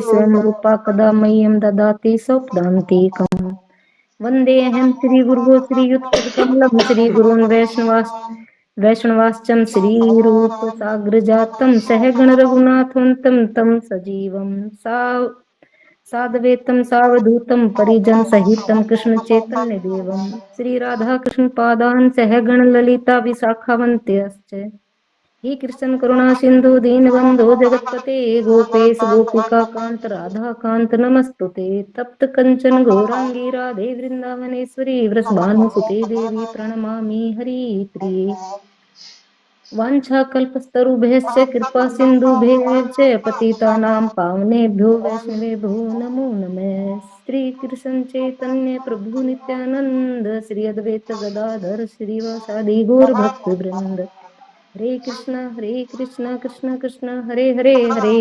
स्वयं रूपा कदा मह्यं ददाति सौपदान्तिकम्। वन्देऽहं श्रीगुरुः श्रीयुतपदकमलं श्रीगुरून् वैष्णवाश्च श्रीरूपसाग्रजातं सहगणरघुनाथवन्तं तं सजीवं साद्वैतं सावधूतं परिजनसहितं कृष्णचैतन्यदेवं श्रीराधाकृष्णपादान् सहगणललिता विशाखावन्त्यश्च हे कृष्ण करुणा सिंधु दीनबंधो जगतपते गोपेश गोपिका कांत राधा कांत नमस्तुते तप्त कंचन गौरांगी राधे वृंदावनेश्वरी वृषभानुसुते देवी प्रणमामि हरिप्रिये वाञ्छाकल्पतरुभ्यश्च कृपा सिन्धुभ्यश्च पतितानां पावनेभ्यो वैष्णवेभ्यो नमो नमः। श्री कृष्ण चैतन्य प्रभु नित्यानंद श्री अद्वैत गदाधर श्रीवासादि गौर भक्त वृंद हरे कृष्ण कृष्ण कृष्ण हरे हरे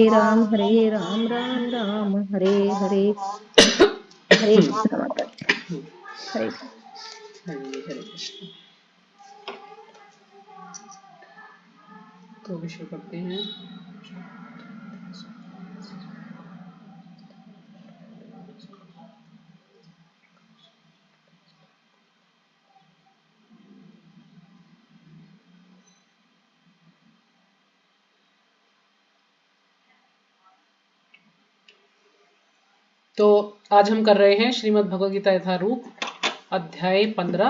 राम राम राम हरे हरे। हरे कृष्ण माता जी। हरे हरे कृष्ण। तो विषय करते हैं तो आज हम कर रहे हैं श्रीमद् भगवद गीता यथारूप अध्याय 15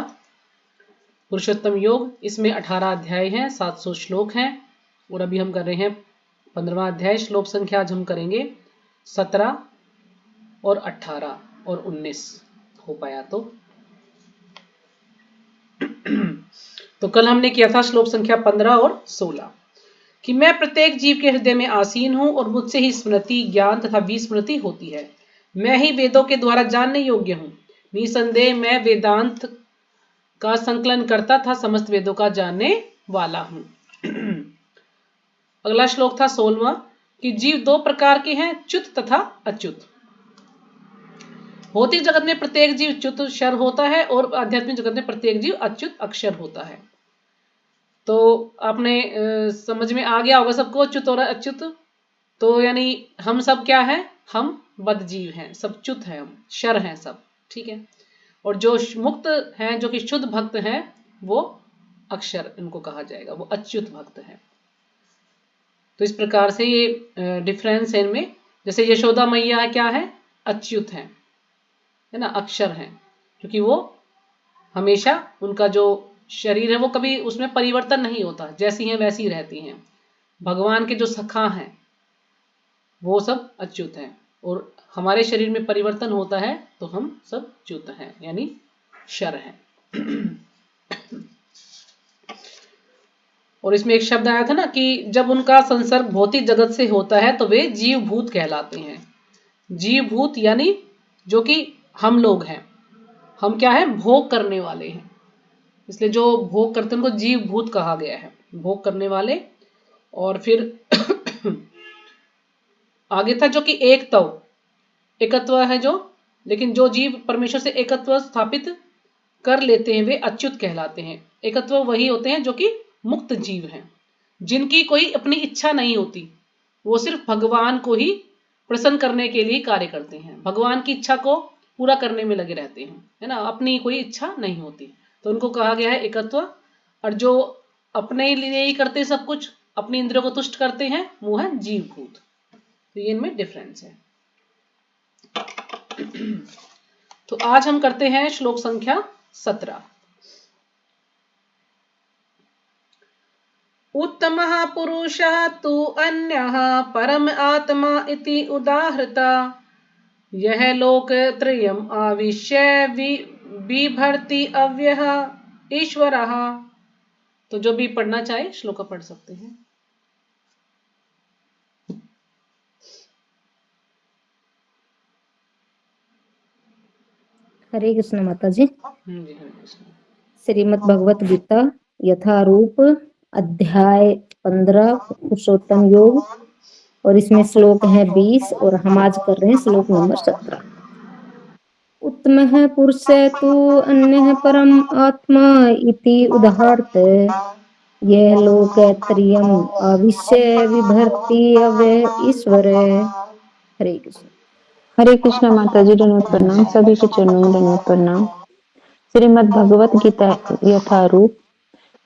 पुरुषोत्तम योग। इसमें 18 अध्याय हैं, 700 श्लोक हैं और अभी हम कर रहे हैं 15वां अध्याय। श्लोक संख्या आज हम करेंगे 17 और 18 और 19 हो पाया तो कल हमने किया था श्लोक संख्या 15 और 16 कि मैं प्रत्येक जीव के हृदय में आसीन हूं और मुझसे ही स्मृति ज्ञान तथा विस्मृति होती है। मैं ही वेदों के द्वारा जानने योग्य हूं। निसंदेह मैं वेदांत का संकलन करता था, समस्त वेदों का जानने वाला हूं। अगला श्लोक था 16वां कि जीव दो प्रकार के हैं, च्युत तथा अच्युत। भौतिक जगत में प्रत्येक जीव च्युत क्षर होता है और आध्यात्मिक जगत में प्रत्येक जीव अच्युत अक्षर होता है। तो आपने समझ में आ गया होगा सबको च्युत और अच्युत। तो यानी हम सब क्या है, हम बद्ध जीव हैं, सब च्युत हैं, हम क्षर हैं सब, ठीक है। और जो मुक्त हैं, जो कि शुद्ध भक्त हैं, वो अक्षर इनको कहा जाएगा, वो अच्युत भक्त हैं। तो इस प्रकार से ये डिफरेंस है इनमें। जैसे यशोदा मैया क्या है, अच्युत है ना, अक्षर है, क्योंकि वो हमेशा उनका जो शरीर है वो कभी उसमें परिवर्तन नहीं होता, जैसी हैं वैसी रहती हैं। भगवान के जो सखा हैं वो सब अच्युत हैं और हमारे शरीर में परिवर्तन होता है तो हम सब च्युत हैं, यानी क्षर हैं। और इसमें एक शब्द आया था ना कि जब उनका संसर्ग भौतिक जगत से होता है तो वे जीवभूत कहलाते हैं। जीवभूत यानी जो कि हम लोग हैं, हम क्या है, भोग करने वाले हैं, इसलिए जो भोग करते हैं उनको जीवभूत कहा गया है, भोग करने वाले। और फिर आगे था जो कि एकत्व है जो, लेकिन जो जीव परमेश्वर से एकत्व स्थापित कर लेते हैं वे अच्युत कहलाते हैं। एकत्व वही होते हैं जो कि मुक्त जीव हैं, जिनकी कोई अपनी इच्छा नहीं होती, वो सिर्फ भगवान को ही प्रसन्न करने के लिए कार्य करते हैं, भगवान की इच्छा को पूरा करने में लगे रहते हैं, है ना, अपनी कोई इच्छा नहीं होती, तो उनको कहा गया है एकत्व। और जो अपने लिए ही करते सब कुछ, अपनी इंद्रियों को तुष्ट करते हैं, वो है जीवभूत। तो ये इनमें डिफरेंस है। तो आज हम करते हैं श्लोक संख्या 17। उत्तमः पुरुषः तु अन्यः परम आत्मा इति उदाहृता यह लोकत्रयम् आविश्य बिभर्ति अव्ययः ईश्वरः। तो जो भी पढ़ना चाहे श्लोक पढ़ सकते हैं। हरे कृष्ण माता जी। हरे कृष्ण। श्रीमद् भगवत गीता यथारूप अध्याय 15 पुरुषोत्तम योग, और इसमें श्लोक है 20 और हम आज कर रहे हैं श्लोक नंबर 17। उत्तमः पुरुषः तु अन्यः परम आत्मा इति उदाहरत यह लोकत्रयम् आविश्य बिभर्ति अव्यय ईश्वर। हरे कृष्ण। हरे कृष्णा माता जी, दंडवत प्रणाम। सभी के चरणों में दंडवत प्रणाम। श्रीमद् भगवत गीता यथारूप,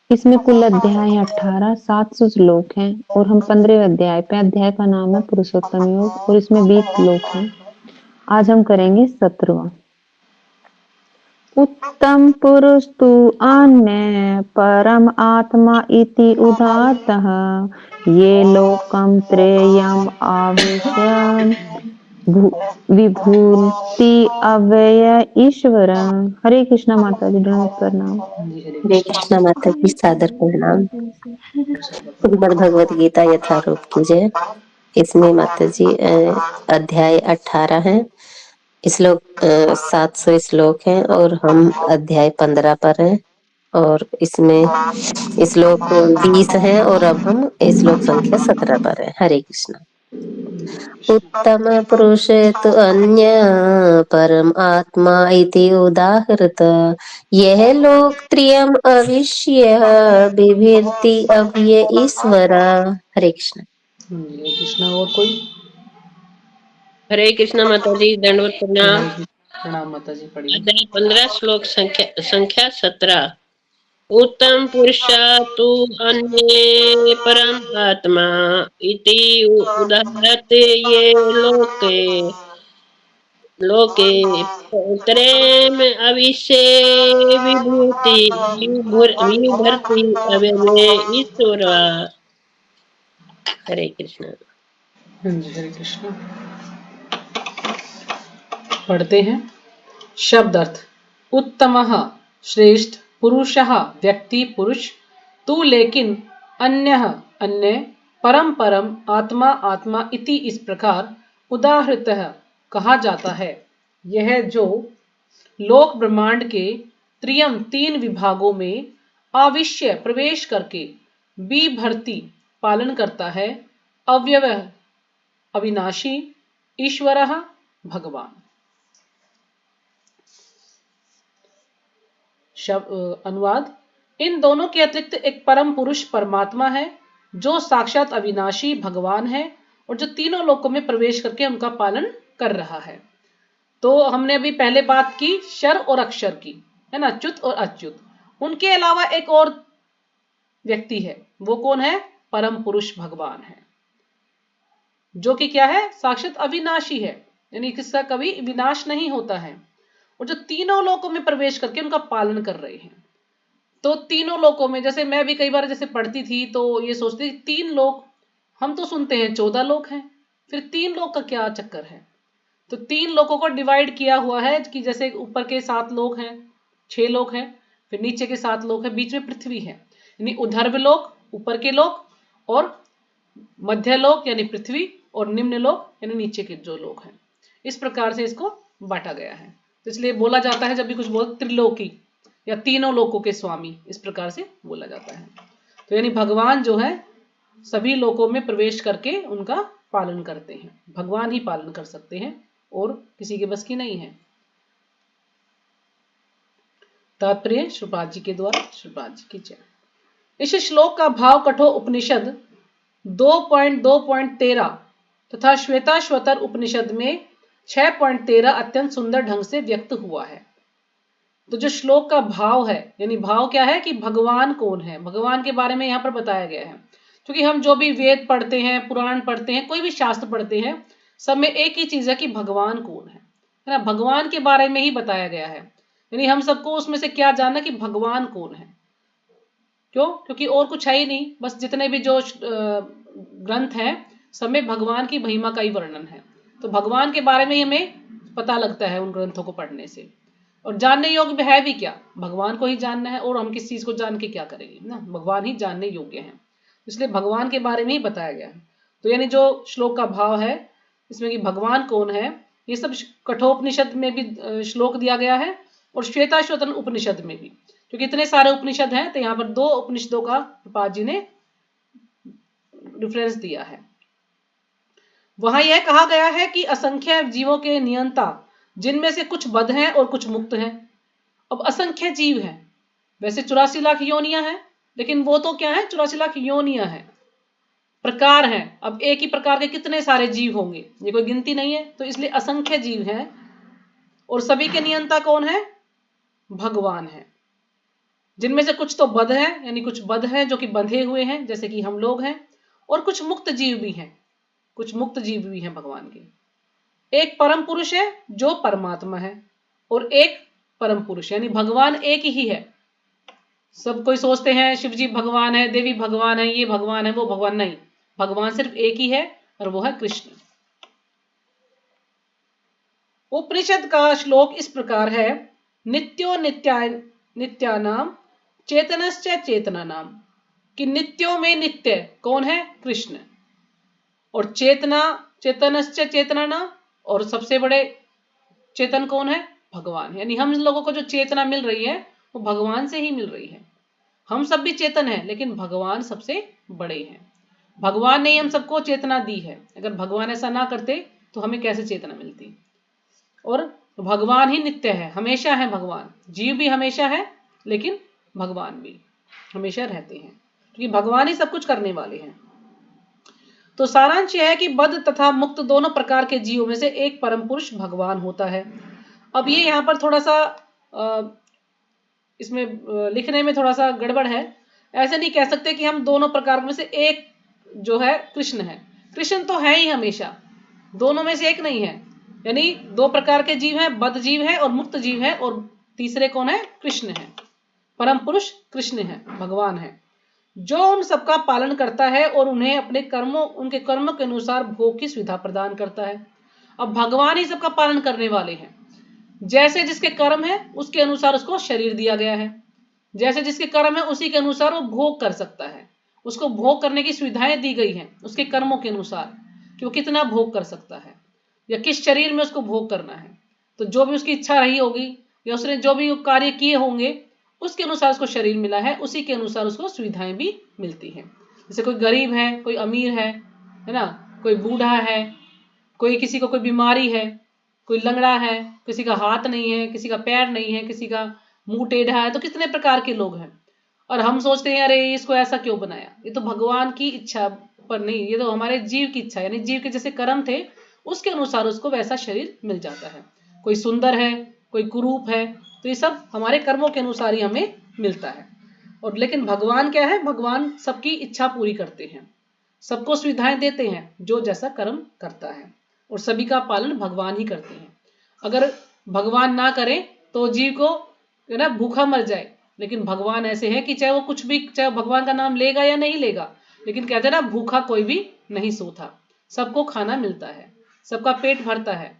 इसमें कुल अध्याय है 18, 700 श्लोक हैं और हम 15वें अध्याय पे। अध्याय का नाम है पुरुषोत्तम योग और इसमें 20 श्लोक हैं। आज हम करेंगे 17वां। उत्तम पुरुष तु अन्य परम आत्मा इति उदारतः ये लोकम त्रयम आविश्य विभूति अव्यय ईश्वर। हरे कृष्णा माता जी, दंडवत प्रणाम। जी हरे हरे कृष्ण। कृष्णा माता जी, सादर प्रणाम। श्रीमद् भगवत गीता यथारूप की जय। इसमें माता जी अध्याय 18 है, श्लोक 700 श्लोक हैं और हम अध्याय 15 पर हैं और इसमें श्लोक 20 हैं और अब हम श्लोक संख्या 17 पर हैं। हरे कृष्णा। उत्तम पुरुष तु अन्य परम आत्मा इति उदाहृत यह लोक त्रियम अविश्य बिभिर्ति अव्यय ईश्वर। हरे कृष्ण। हरे कृष्ण। और कोई? हरे कृष्णा माता जी, दंडवत जी प्रणाम। हरे कृष्ण। प्रणाम माता जी, पढ़िए। अध्याय 15 श्लोक संख्या 17। उत्तम पुरुषा तु अन्ये परम आत्मा इति उदाहरते ये लोके लोके त्रयम् अविश्ये विभर्ति अव्यये ईश्वर। हरे कृष्ण। जी हरे कृष्ण। पढ़ते हैं। शब्द अर्थ। उत्तमः श्रेष्ठ, पुरुषः व्यक्ति पुरुष, तू लेकिन, अन्यः अन्य, परम परम, आत्मा आत्मा, इति इस प्रकार, उदाहृतः कहा जाता है। यह जो लोक ब्रह्मांड के त्रियम तीन विभागों में आविश्य प्रवेश करके बिभर्ति पालन करता है, अव्यय अविनाशी, ईश्वरः भगवान। अनुवाद। इन दोनों के अतिरिक्त एक परम पुरुष परमात्मा है जो साक्षात अविनाशी भगवान है और जो तीनों लोकों में प्रवेश करके उनका पालन कर रहा है। तो हमने अभी पहले बात की शर और अक्षर की, है ना, च्युत और अच्युत। उनके अलावा एक और व्यक्ति है, वो कौन है? परम पुरुष भगवान है, जो कि क्या है? साक्षात अविनाशी है, यानी किसका कभी विनाश नहीं होता है, और जो तीनों लोकों में प्रवेश करके उनका पालन कर रहे हैं। तो तीनों लोकों में, जैसे मैं भी कई बार जैसे पढ़ती थी तो ये सोचती थी 3 लोक, हम तो सुनते हैं 14 लोक हैं, फिर 3 लोक का क्या चक्कर है? तो 3 लोकों को डिवाइड किया हुआ है कि जैसे ऊपर के 7 लोक हैं, 6 लोक हैं, फिर नीचे के 7 लोक हैं, बीच में पृथ्वी है, यानी उधर्व लोक ऊपर के लोक, और मध्य लोक यानी पृथ्वी, और निम्न लोक यानी नीचे के जो लोक हैं। इस प्रकार से इसको बांटा गया है। तो इसलिए बोला जाता है जब भी कुछ बोल त्रिलोकी या तीनों लोकों के स्वामी, इस प्रकार से बोला जाता है। तो यानी भगवान जो है सभी लोकों में प्रवेश करके उनका पालन करते हैं। भगवान ही पालन कर सकते हैं और किसी के बस की नहीं है। तात्पर्य श्रीपाद जी के द्वारा। श्रीपाद जी की जय। इस श्लोक का भाव कठोर उपनिषद 2.2.13 तथा श्वेताश्वतर उपनिषद में 6.13 अत्यंत सुंदर ढंग से व्यक्त हुआ है। तो जो श्लोक का भाव है, यानी भाव क्या है कि भगवान कौन है, भगवान के बारे में यहाँ पर बताया गया है। क्योंकि हम जो भी वेद पढ़ते हैं, पुराण पढ़ते हैं, कोई भी शास्त्र पढ़ते हैं, सब में एक ही चीज है कि भगवान कौन है ना, भगवान के बारे में ही बताया गया है। यानी हम सबको उसमें से क्या जानना कि भगवान कौन है। क्यों? क्योंकि और कुछ है ही नहीं, बस जितने भी जो ग्रंथ हैं सब में भगवान की महिमा का ही वर्णन है। तो भगवान के बारे में ही हमें पता लगता है उन ग्रंथों को पढ़ने से। और जानने योग्य है भी क्या? भगवान को ही जानना है, और हम किस चीज को जान के क्या करेंगे ना, भगवान ही जानने योग्य हैं। इसलिए भगवान के बारे में ही बताया गया है। तो यानी जो श्लोक का भाव है इसमें कि भगवान कौन है, ये सब कठोपनिषद में भी श्लोक दिया गया है और श्वेताश्वतर उपनिषद में भी। क्योंकि इतने सारे उपनिषद हैं तो यहाँ पर 2 उपनिषदों का प्रपात जी ने रेफरेंस दिया है। वहां यह कहा गया है कि असंख्य जीवों के नियंता, जिनमें से कुछ बद्ध हैं और कुछ मुक्त हैं। अब असंख्य जीव हैं, वैसे 84 लाख योनियां हैं, लेकिन वो तो क्या है? 84 लाख योनियां हैं। प्रकार हैं। अब एक ही प्रकार के कितने सारे जीव होंगे, ये कोई गिनती नहीं है, तो इसलिए असंख्य जीव हैं। और सभी के नियंता कौन है? भगवान है। जिनमें से कुछ तो बद्ध है, यानी कुछ बद्ध है जो कि बंधे हुए हैं, जैसे कि हम लोग हैं, और कुछ मुक्त जीव भी हैं, कुछ मुक्त जीव भी हैं भगवान के। एक परम पुरुष है जो परमात्मा है, और एक परम पुरुष यानी भगवान एक ही है। सब कोई सोचते हैं शिव जी भगवान है, देवी भगवान है, ये भगवान है, वो भगवान, नहीं, भगवान सिर्फ एक ही है और वो है कृष्ण। उपनिषद का श्लोक इस प्रकार है, नित्यो नित्यानाम चेतनश्च चेतनानाम, कि नित्यों में नित्य कौन है? कृष्ण। और चेतनश्च चेतनानाम, और सबसे बड़े चेतन कौन है? भगवान। यानी हम लोगों को जो चेतना मिल रही है वो भगवान से ही मिल रही है। हम सब भी चेतन हैं, लेकिन भगवान सबसे बड़े हैं। भगवान ने ही हम सबको चेतना दी है। अगर भगवान ऐसा ना करते तो हमें कैसे चेतना मिलती? और भगवान ही नित्य है, हमेशा है भगवान। जीव भी हमेशा है, लेकिन भगवान भी हमेशा रहते हैं, क्योंकि भगवान ही सब कुछ करने वाले हैं। तो सारांश यह है कि बद्ध तथा मुक्त दोनों प्रकार के जीवों में से एक परम पुरुष भगवान होता है। अब ये यहाँ पर थोड़ा सा इसमें लिखने में थोड़ा सा गड़बड़ है। ऐसे नहीं कह सकते कि हम दोनों प्रकार में से एक जो है कृष्ण है। कृष्ण तो है ही हमेशा, दोनों में से एक नहीं है। यानी दो प्रकार के जीव हैं, बद्ध जीव है और मुक्त जीव है, और तीसरे कौन है? कृष्ण है। परम पुरुष कृष्ण है, भगवान है, जो उन सबका पालन करता है और उन्हें अपने उनके कर्मों के अनुसार भोग की सुविधा प्रदान करता है। अब भगवान ही सबका पालन करने वाले हैं। जैसे जिसके कर्म है उसके अनुसार उसको शरीर दिया गया है, जैसे जिसके कर्म है उसी के अनुसार वो भोग कर सकता है। उसको भोग करने की सुविधाएं दी गई हैं उसके कर्मों के अनुसार, कि वो कितना भोग कर सकता है या किस शरीर में उसको भोग करना है। तो जो भी उसकी इच्छा रही होगी या उसने जो भी कार्य किए होंगे उसके अनुसार उसको शरीर मिला है, उसी के अनुसार उसको सुविधाएं भी मिलती हैं। जैसे कोई गरीब है, कोई अमीर है ना, कोई बूढ़ा है, कोई किसी को कोई बीमारी है, कोई लंगड़ा है, किसी का हाथ नहीं है, किसी का पैर नहीं है, किसी का मुंह टेढ़ा है, तो कितने प्रकार के लोग हैं। और हम सोचते हैं अरे इसको ऐसा क्यों बनाया? ये तो भगवान की इच्छा पर नहीं, ये तो हमारे जीव की इच्छा, यानी जीव के जैसे कर्म थे उसके अनुसार उसको वैसा शरीर मिल जाता है। कोई सुंदर है, कोई कुरूप है, तो ये सब हमारे कर्मों के अनुसार ही हमें मिलता है। और लेकिन भगवान क्या है? भगवान सबकी इच्छा पूरी करते हैं, सबको सुविधाएं देते हैं जो जैसा कर्म करता है, और सभी का पालन भगवान ही करते हैं। अगर भगवान ना करे तो जीव को ना भूखा मर जाए, लेकिन भगवान ऐसे है कि चाहे वो कुछ भी, चाहे भगवान का नाम लेगा या नहीं लेगा, लेकिन कहते हैं ना भूखा कोई भी नहीं सोता, सबको खाना मिलता है, सबका पेट भरता है,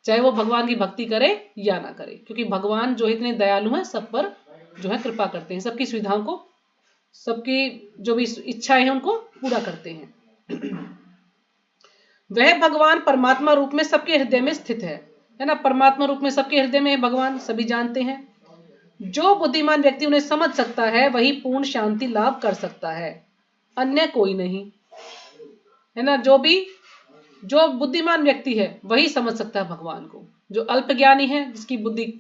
चाहे वो भगवान की भक्ति करे या ना करे, क्योंकि भगवान जो इतने दयालु हैं सब पर जो है कृपा करते हैं, सबकी सुविधाओं को, सबकी जो भी इच्छाएं हैं उनको पूरा करते हैं। वह भगवान परमात्मा रूप में सबके हृदय में स्थित है ना। परमात्मा रूप में सबके हृदय में भगवान सभी जानते हैं। जो बुद्धिमान व्यक्ति उन्हें समझ सकता है वही पूर्ण शांति लाभ कर सकता है, अन्य कोई नहीं, है ना। जो बुद्धिमान व्यक्ति है वही समझ सकता है भगवान को। जो अल्प ज्ञानी है, जिसकी बुद्धि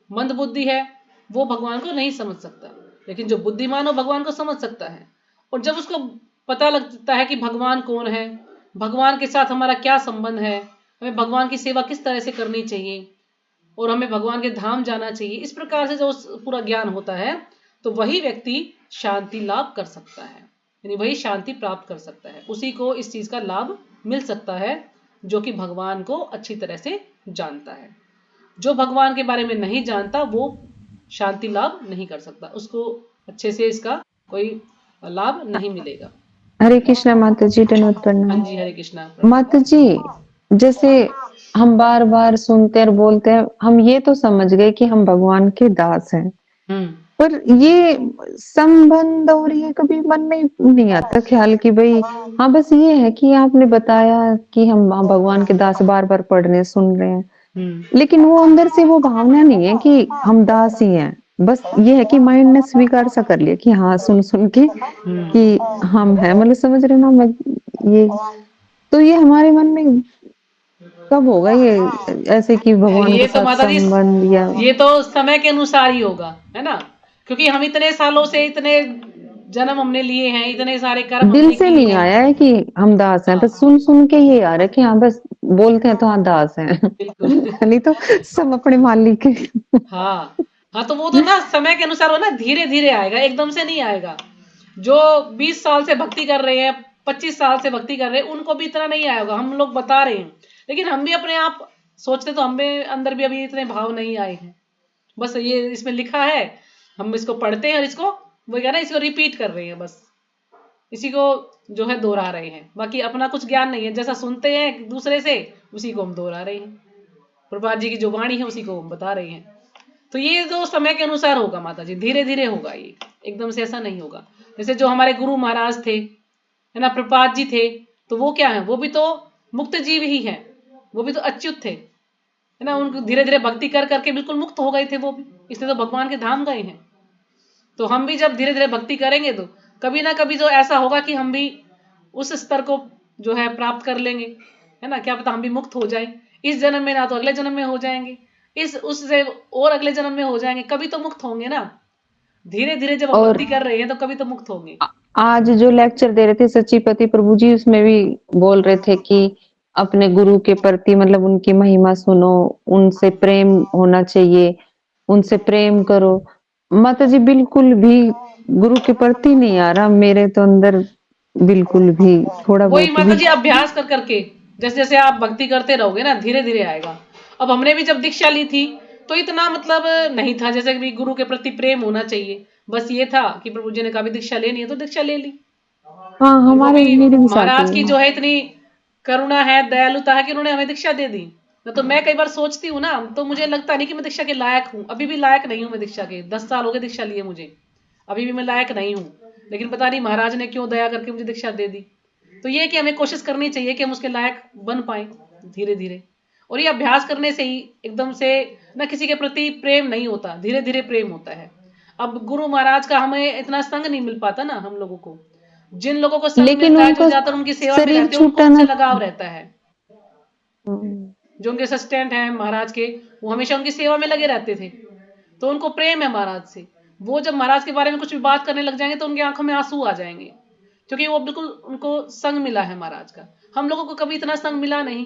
मंद बुद्धि है, वो भगवान को नहीं समझ सकता, लेकिन जो बुद्धिमान हो भगवान को समझ सकता है। और जब उसको पता लगता है कि भगवान कौन है, भगवान के साथ हमारा क्या संबंध है, हमें भगवान की सेवा किस तरह से करनी चाहिए और हमें भगवान के धाम जाना चाहिए, इस प्रकार से जो पूरा ज्ञान होता है, तो वही व्यक्ति शांति लाभ कर सकता है, यानी वही शांति प्राप्त कर सकता है। उसी को इस चीज का लाभ मिल सकता है जो कि भगवान को अच्छी तरह से जानता है। जो भगवान के बारे में नहीं जानता वो शांति लाभ नहीं कर सकता, उसको अच्छे से इसका कोई लाभ नहीं मिलेगा। हरे कृष्णा माता जी, धन्यवाद प्रणाम। हाँ जी, हरे कृष्णा माता जी। जैसे हम बार बार सुनते और बोलते हैं, हम ये तो समझ गए कि हम भगवान के दास हैं, पर ये संबंध और ये कभी मन में नहीं आता ख्याल कि भाई हाँ बस ये है कि आपने बताया कि हम भगवान के दास बार बार पढ़ रहे हैं, सुन रहे हैं, लेकिन वो अंदर से वो भावना नहीं है कि हम दास ही हैं। बस ये है कि माइंड ने स्वीकार सा कर लिया कि हाँ सुन सुन के कि हम हैं, मतलब समझ रहे ना मैं ये। तो ये हमारे मन में कब होगा ये ऐसे कि भगवान ये के तो साथ माता जी, संबंध? या ये तो समय के अनुसार ही होगा, है ना, क्योंकि हम इतने सालों से इतने जन्म हमने लिए हैं, इतने सारे कर्म दिल हमने से किए नहीं हैं। आया है कि हम दास हैं, हाँ बस सुन सुन के ये आ रहा है कि हाँ बस बोलते हैं तो हाँ दास हैं। बिल्कुल। नहीं तो सब अपने मालिक है। हाँ हाँ, तो वो तो ना समय के अनुसार हो ना, धीरे धीरे आएगा, एकदम से नहीं आएगा। जो 20 साल से भक्ति कर रहे हैं, 25 साल से भक्ति कर रहे हैं, उनको भी इतना नहीं आएगा, हम लोग बता रहे हैं। लेकिन हम भी अपने आप सोचते तो हमें अंदर भी अभी इतने भाव नहीं आए हैं। बस ये इसमें लिखा है, हम इसको पढ़ते हैं और इसको वो क्या ना, इसको रिपीट कर रहे हैं, बस इसी को जो है दोहरा रहे हैं। बाकी अपना कुछ ज्ञान नहीं है, जैसा सुनते हैं दूसरे से उसी को हम दोहरा रहे हैं। प्रभुपाद जी की जो वाणी है उसी को हम बता रहे हैं। तो ये जो समय के अनुसार होगा माता जी, धीरे धीरे होगा, ये एकदम से ऐसा नहीं होगा। जैसे जो हमारे गुरु महाराज थे, है ना, प्रभुपाद जी थे, तो वो क्या है, वो भी तो मुक्त जीव ही है, वो भी तो अच्युत थे, है ना। उनको धीरे धीरे भक्ति कर करके बिल्कुल मुक्त हो गए थे वो भी, इसलिए तो भगवान के धाम गए हैं। तो हम भी जब धीरे धीरे भक्ति करेंगे तो कभी ना कभी तो ऐसा होगा कि हम भी उस स्तर को जो है प्राप्त कर लेंगे, है ना। क्या पता हम भी मुक्त हो जाए, इस जन्म में ना तो अगले जन्म में हो जाएंगे, इस उससे और अगले जन्म में हो जाएंगे, कभी तो मुक्त होंगे ना। धीरे धीरे जब हम और भक्ति कर रहे हैं तो कभी तो मुक्त होंगे। आज जो लेक्चर दे रहे थे सचिपति प्रभु जी, उसमें भी बोल रहे थे कि अपने गुरु के प्रति मतलब उनकी महिमा सुनो, उनसे प्रेम होना चाहिए, उनसे प्रेम करो। माता जी बिल्कुल भी गुरु के प्रति नहीं आ रहा मेरे तो अंदर, बिल्कुल भी थोड़ा वही बहुत माता भी। जी, अभ्यास कर करके जैसे जैसे आप भक्ति करते रहोगे ना, धीरे धीरे आएगा। अब हमने भी जब दीक्षा ली थी तो इतना मतलब नहीं था, जैसे कि गुरु के प्रति प्रेम होना चाहिए, बस ये था कि प्रभु जी ने कहा भी दीक्षा लेनी है तो दीक्षा ले ली। हाँ और वो हमारे भी मेरे भी साथ महाराज हुआ। की जो है इतनी करुणा है, दयालुता है कि उन्होंने हमें दीक्षा दे दी। न तो मैं कई बार सोचती हूँ ना, तो मुझे लगता नहीं कि मैं दीक्षा के लायक हूँ, अभी भी लायक नहीं हूँ मैं दीक्षा के। 10 साल हो गए दीक्षा लिए मुझे, अभी भी मैं लायक नहीं हूँ। लेकिन पता नहीं महाराज ने क्यों दया करके मुझे दीक्षा दे दी। तो ये कि हमें कोशिश करनी चाहिए कि हम उसके लायक बन पाए धीरे धीरे। और ये अभ्यास करने से ही एकदम से ना किसी के प्रति प्रेम नहीं होता, धीरे धीरे प्रेम होता है। अब गुरु महाराज का हमें इतना संग नहीं मिल पाता ना हम लोगों को। जिन लोगों को संग लेकिन मिलता है, जो उनको ज्यादातर उनकी सेवा में शरीर रहते हैं, उनको छूटा उनसे ना। लगाव रहता है। जो उनके असिस्टेंट हैं महाराज के, वो हमेशा उनकी सेवा में लगे रहते थे, तो उनको प्रेम है महाराज से। वो जब महाराज के बारे में कुछ भी बात करने लग जाएंगे तो उनकी आंखों में आंसू आ जाएंगे, क्योंकि वो बिल्कुल उनको संग मिला है महाराज का। हम लोगों को कभी इतना संग मिला नहीं,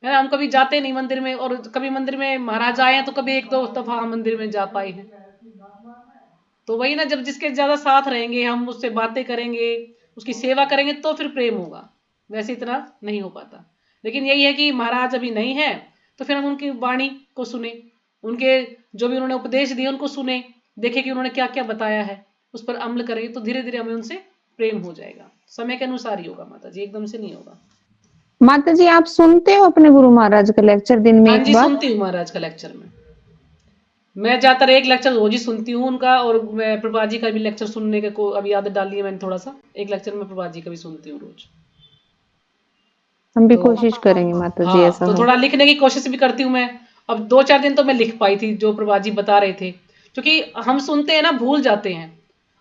है ना। हम कभी जाते नहीं मंदिर में, और कभी मंदिर में महाराज आए हैं तो कभी एक दो दफा हम मंदिर में जा पाए हैं। तो वही ना, जब जिसके ज्यादा साथ रहेंगे, हम उससे बातें करेंगे, उसकी सेवा करेंगे, तो फिर प्रेम होगा। वैसे इतना नहीं हो पाता। लेकिन यही है कि महाराज अभी नहीं है, तो फिर हम उनकी वाणी को सुने, उनके जो भी उन्होंने उपदेश दिए उनको सुने, देखे कि उन्होंने क्या क्या बताया है, उस पर अमल करेंगे तो धीरे धीरे हमें उनसे प्रेम हो जाएगा। समय के अनुसार ही होगा माता जी, एकदम से नहीं होगा। माता जी आप सुनते हो अपने गुरु महाराज का लेक्चर दिन में हाँ एक जी, बार? सुनती हूँ महाराज का लेक्चर में। मैं ज्यादातर एक लेक्चर रोज ही सुनती हूँ उनका, और मैं प्रभा जी का भी लेक्चर सुनने के को अभी आदत डाली है मैंने थोड़ा सा। एक लेक्चर में प्रभा जी का भी सुनती हूँ रोज। हम भी तो कोशिश करेंगे माता जी हाँ, ऐसा तो हो। थोड़ा लिखने की कोशिश भी करती हूँ मैं। अब 2-4 दिन तो मैं लिख पाई थी जो प्रभा जी बता रहे थे, क्योंकि हम सुनते हैं ना, भूल जाते हैं।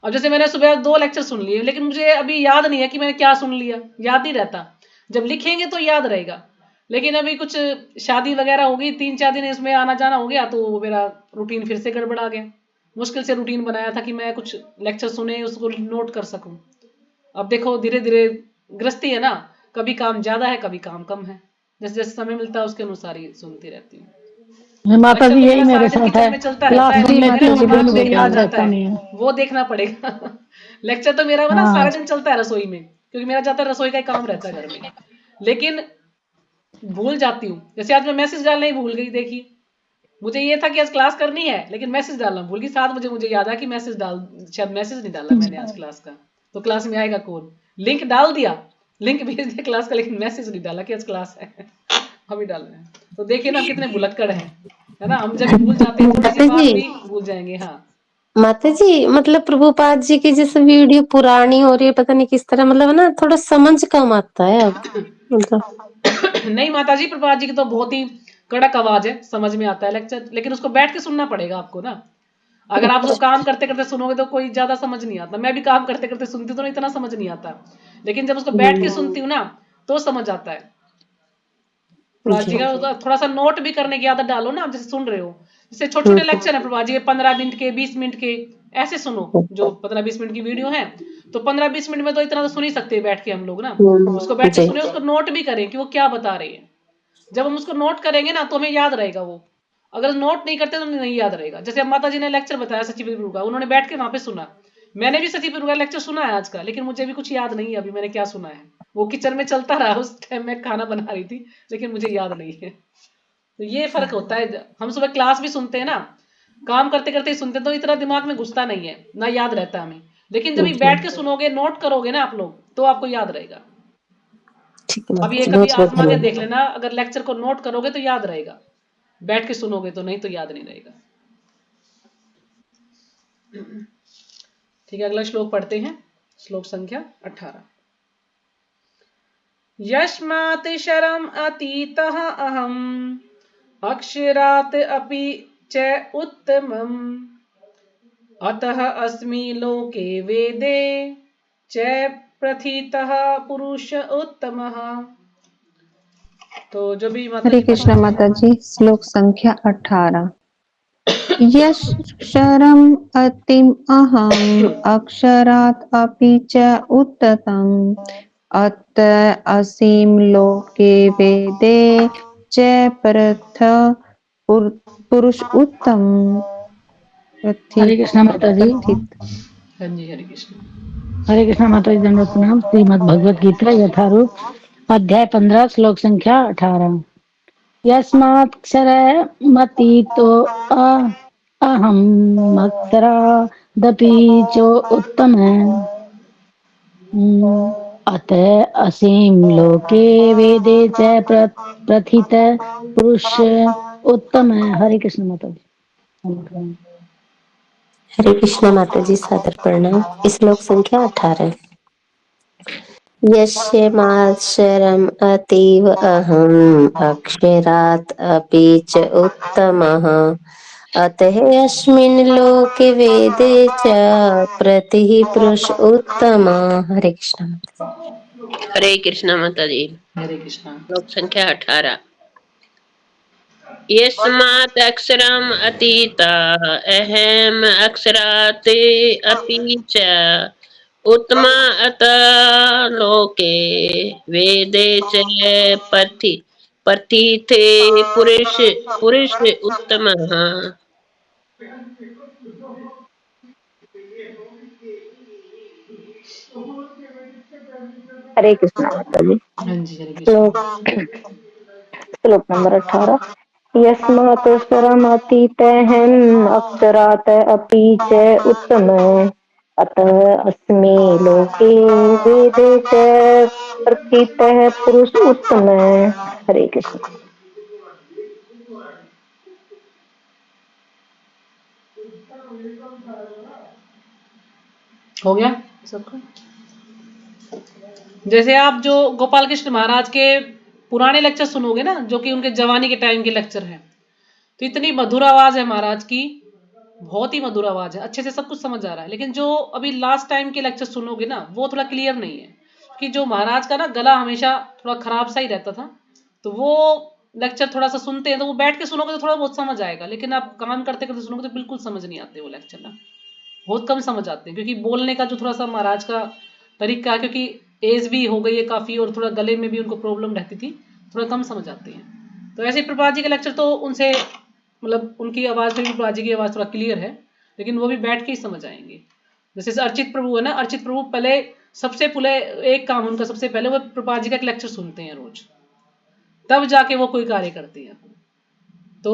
अब जैसे मैंने सुबह 2 लेक्चर सुन लिए, लेकिन मुझे अभी याद नहीं है कि मैंने क्या सुन लिया, याद नहीं रहता। जब लिखेंगे तो याद रहेगा। लेकिन अभी कुछ शादी वगैरह हो गई, 3-4 दिन इसमें आना जाना हो गया, तो मेरा रूटीन फिर से गड़बड़ा गया। मुश्किल से रूटीन बनाया था कि मैं कुछ लेक्चर सुने उसको नोट कर सकूं। अब देखो धीरे धीरे गृहस्थी है ना, कभी काम ज्यादा है, कभी काम कम है, जैसे जैसे समय मिलता है उसके अनुसार ही सुनती रहती हूँ। माता लेक्चर जी तो यही मेरा मेरे सारा दिन साथ किचन है, में चलता रहता क्लास है, जी सुन है लेती ना, माता हूँ जी कहाँ फिर मुझे मुझे बिल्कुल। याद याद रहता रहता है, नहीं है। वो देखना पड़ेगा। लेक्चर तो मेरा वो ना सारा हाँ दिन चलता है रसोई में, क्योंकि मेरा ज्यादा रसोई का ही काम रहता है घर में। लेकिन भूल जाती हूँ, जैसे आज मैं मैसेज डालना ही भूल गई। देखिए, मुझे ये था कि आज क्लास करनी है, लेकिन मैसेज डालना भूल गई। 7 बजे मुझे याद आया कि मैसेज डाल, शायद मैसेज नहीं डाला मैंने आज क्लास का, तो क्लास में आएगा कौन। लिंक डाल दिया, लिंक भेज दिया क्लास का, लेकिन मैसेज नहीं डाला कि आज क्लास है। अभी डालना है। तो देखिए ना, हम कितने भुलक्कड़ हैं, है ना। हम जब भी भूल जाते हैं, थोड़ी सी माता बात जी, भी भूल जाएंगे। हाँ माता जी मतलब प्रभुपाद जी की जैसे वीडियो पुरानी हो रही है, पता नहीं किस तरह, मतलब ना थोड़ा समझ कम आता है अब, मतलब। नहीं माता जी, प्रभात जी की तो बहुत ही कड़क आवाज है, समझ में आता है लेक्चर, लेकिन उसको बैठ के सुनना पड़ेगा आपको ना। अगर आप उसको काम करते करते सुनोगे तो कोई ज्यादा समझ नहीं आता। मैं भी काम करते करते सुनती हूँ तो इतना समझ नहीं आता, लेकिन जब उसको बैठ के सुनती हूँ ना तो समझ आता है। प्रभात जी जी का थोड़ा सा नोट भी करने की आदत डालो ना, आप जैसे सुन रहे हो। जैसे छोटे छोटे हम्म, लेक्चर है प्रभात जी के, 15 मिनट के, 20 मिनट के, ऐसे सुनो। जो 15-20 मिनट की वीडियो है तो 15-20 मिनट में तो इतना तो सुन ही सकते हैं बैठ के हम लोग ना, उसको बैठ के जी सुने, उसको नोट भी करें कि वो क्या बता रही है। जब हम उसको नोट करेंगे ना तो हमें याद रहेगा वो, अगर नोट नहीं करते तो नहीं याद रहेगा। जैसे अब माता जी ने लेक्चर बताया सची प्रभु का, उन्होंने बैठ के वहां पे सुना, मैंने भी सची प्रभु का लेक्चर सुना है आज का, लेकिन मुझे भी कुछ याद नहीं है अभी मैंने क्या सुना है। वो किचन में चलता रहा, उस टाइम मैं खाना बना रही थी, लेकिन मुझे याद नहीं है। तो ये फर्क होता है। हम सुबह क्लास भी सुनते हैं ना, काम करते करते ही सुनते हैं, तो इतना दिमाग में घुसता नहीं है ना, याद रहता हमें। लेकिन जब बैठ के सुनोगे, नोट करोगे ना आप लोग, तो आपको याद रहेगा। ठीक है अब माता ये जी, कभी बहुत बहुत आजमा के देख धन्यवाद। लेना, अगर लेक्चर को नोट करोगे तो याद रहेगा, बैठ के सुनोगे तो नहीं, तो याद नहीं रहेगा। ठीक है, अगला श्लोक पढ़ते हैं, श्लोक संख्या 18। यस्मात् शरम अतीतः अहम अक्षरात् अपि च उत्तमम् अतः अस्मि लोके वेदे च प्रथितः पुरुष उत्तमः। तो जो भी माता हरे जी कृष्णा माता जी, श्लोक संख्या 18। यक्षरम् अतिम अहम् अक्षरात् अपि च उत्तमम् अत असीम लोके वेदे च परथ पुरुष उत्तम हरे कृष्णा माता जी। हाँ जी, हरे कृष्ण। हरे कृष्णा माता जी, दंडवत प्रणाम। श्रीमद् भगवत गीता यथारूप अध्याय 15 श्लोक संख्या 18। यस्माक्षरमतीतो अहम् अक्षरादपि च उत्तम अत असीम लोके वेदे च प्रथित पुरुष उत्तम। हरे कृष्ण माता जी। हरे कृष्णा माता जी, सादर प्रणाम। श्लोक संख्या 18। यस्माक्षरम् अतीव अहम् अक्षरात् अपि च उत्तमः अतः अस्मिन् लोके वेदे च प्रतिः पुरुष उत्तमा। हरे कृष्णा। हरे कृष्णा माता जी। हरे कृष्णा। श्लोक संख्या 18। यस्मात् अक्षरम् अतीतः अहम् अक्षरात् अपि च उत्तमा अतः लोके वेदे च प्रथिते पुरुष उत्तमः। हरे कृष्णा माता जी। हाँ जी, हरे श्लोक कृष्ण। श्लोक नंबर 18। यस्मात् शरमतीतहम् अक्षरात् अपि च उत्तमः अतः अस्मि लोके वेदे च प्रथितः पुरुष उत्तमः। हरे कृष्ण। हो गया सबका? जैसे आप जो गोपाल कृष्ण महाराज के पुराने लेक्चर सुनोगे ना, जो कि उनके जवानी के टाइम के लेक्चर हैं, तो इतनी मधुर आवाज है महाराज की, बहुत ही मधुर आवाज है, अच्छे से सब कुछ समझ आ रहा है। लेकिन जो अभी लास्ट टाइम के लेक्चर सुनोगे ना, वो थोड़ा क्लियर नहीं है, कि जो महाराज का ना गला हमेशा थोड़ा खराब सा ही रहता था, तो वो लेक्चर थोड़ा सा सुनते हैं तो वो बैठ के सुनोगे तो थोड़ा बहुत समझ आएगा, लेकिन आप काम करते करते सुनोगे तो बिल्कुल समझ नहीं आते वो लेक्चर ना, बहुत कम समझ आते हैं, क्योंकि बोलने का जो थोड़ा सा महाराज का तरीका है, क्योंकि एज भी हो गई है काफ़ी और थोड़ा गले में भी उनको प्रॉब्लम रहती थी, थोड़ा कम समझ आते हैं। तो ऐसे प्रभुपाद जी का लेक्चर तो उनसे मतलब उनकी आवाज़ में भी प्रभुपाद जी की आवाज़ थोड़ा क्लियर है, लेकिन वो भी बैठ के ही समझ आएंगे। जैसे अर्चित प्रभु है ना, अर्चित प्रभु पहले सबसे पहले एक काम उनका, सबसे पहले वो प्रभुपाद जी का एक लेक्चर सुनते हैं रोज, तब जाके वो कोई कार्य करते हैं। तो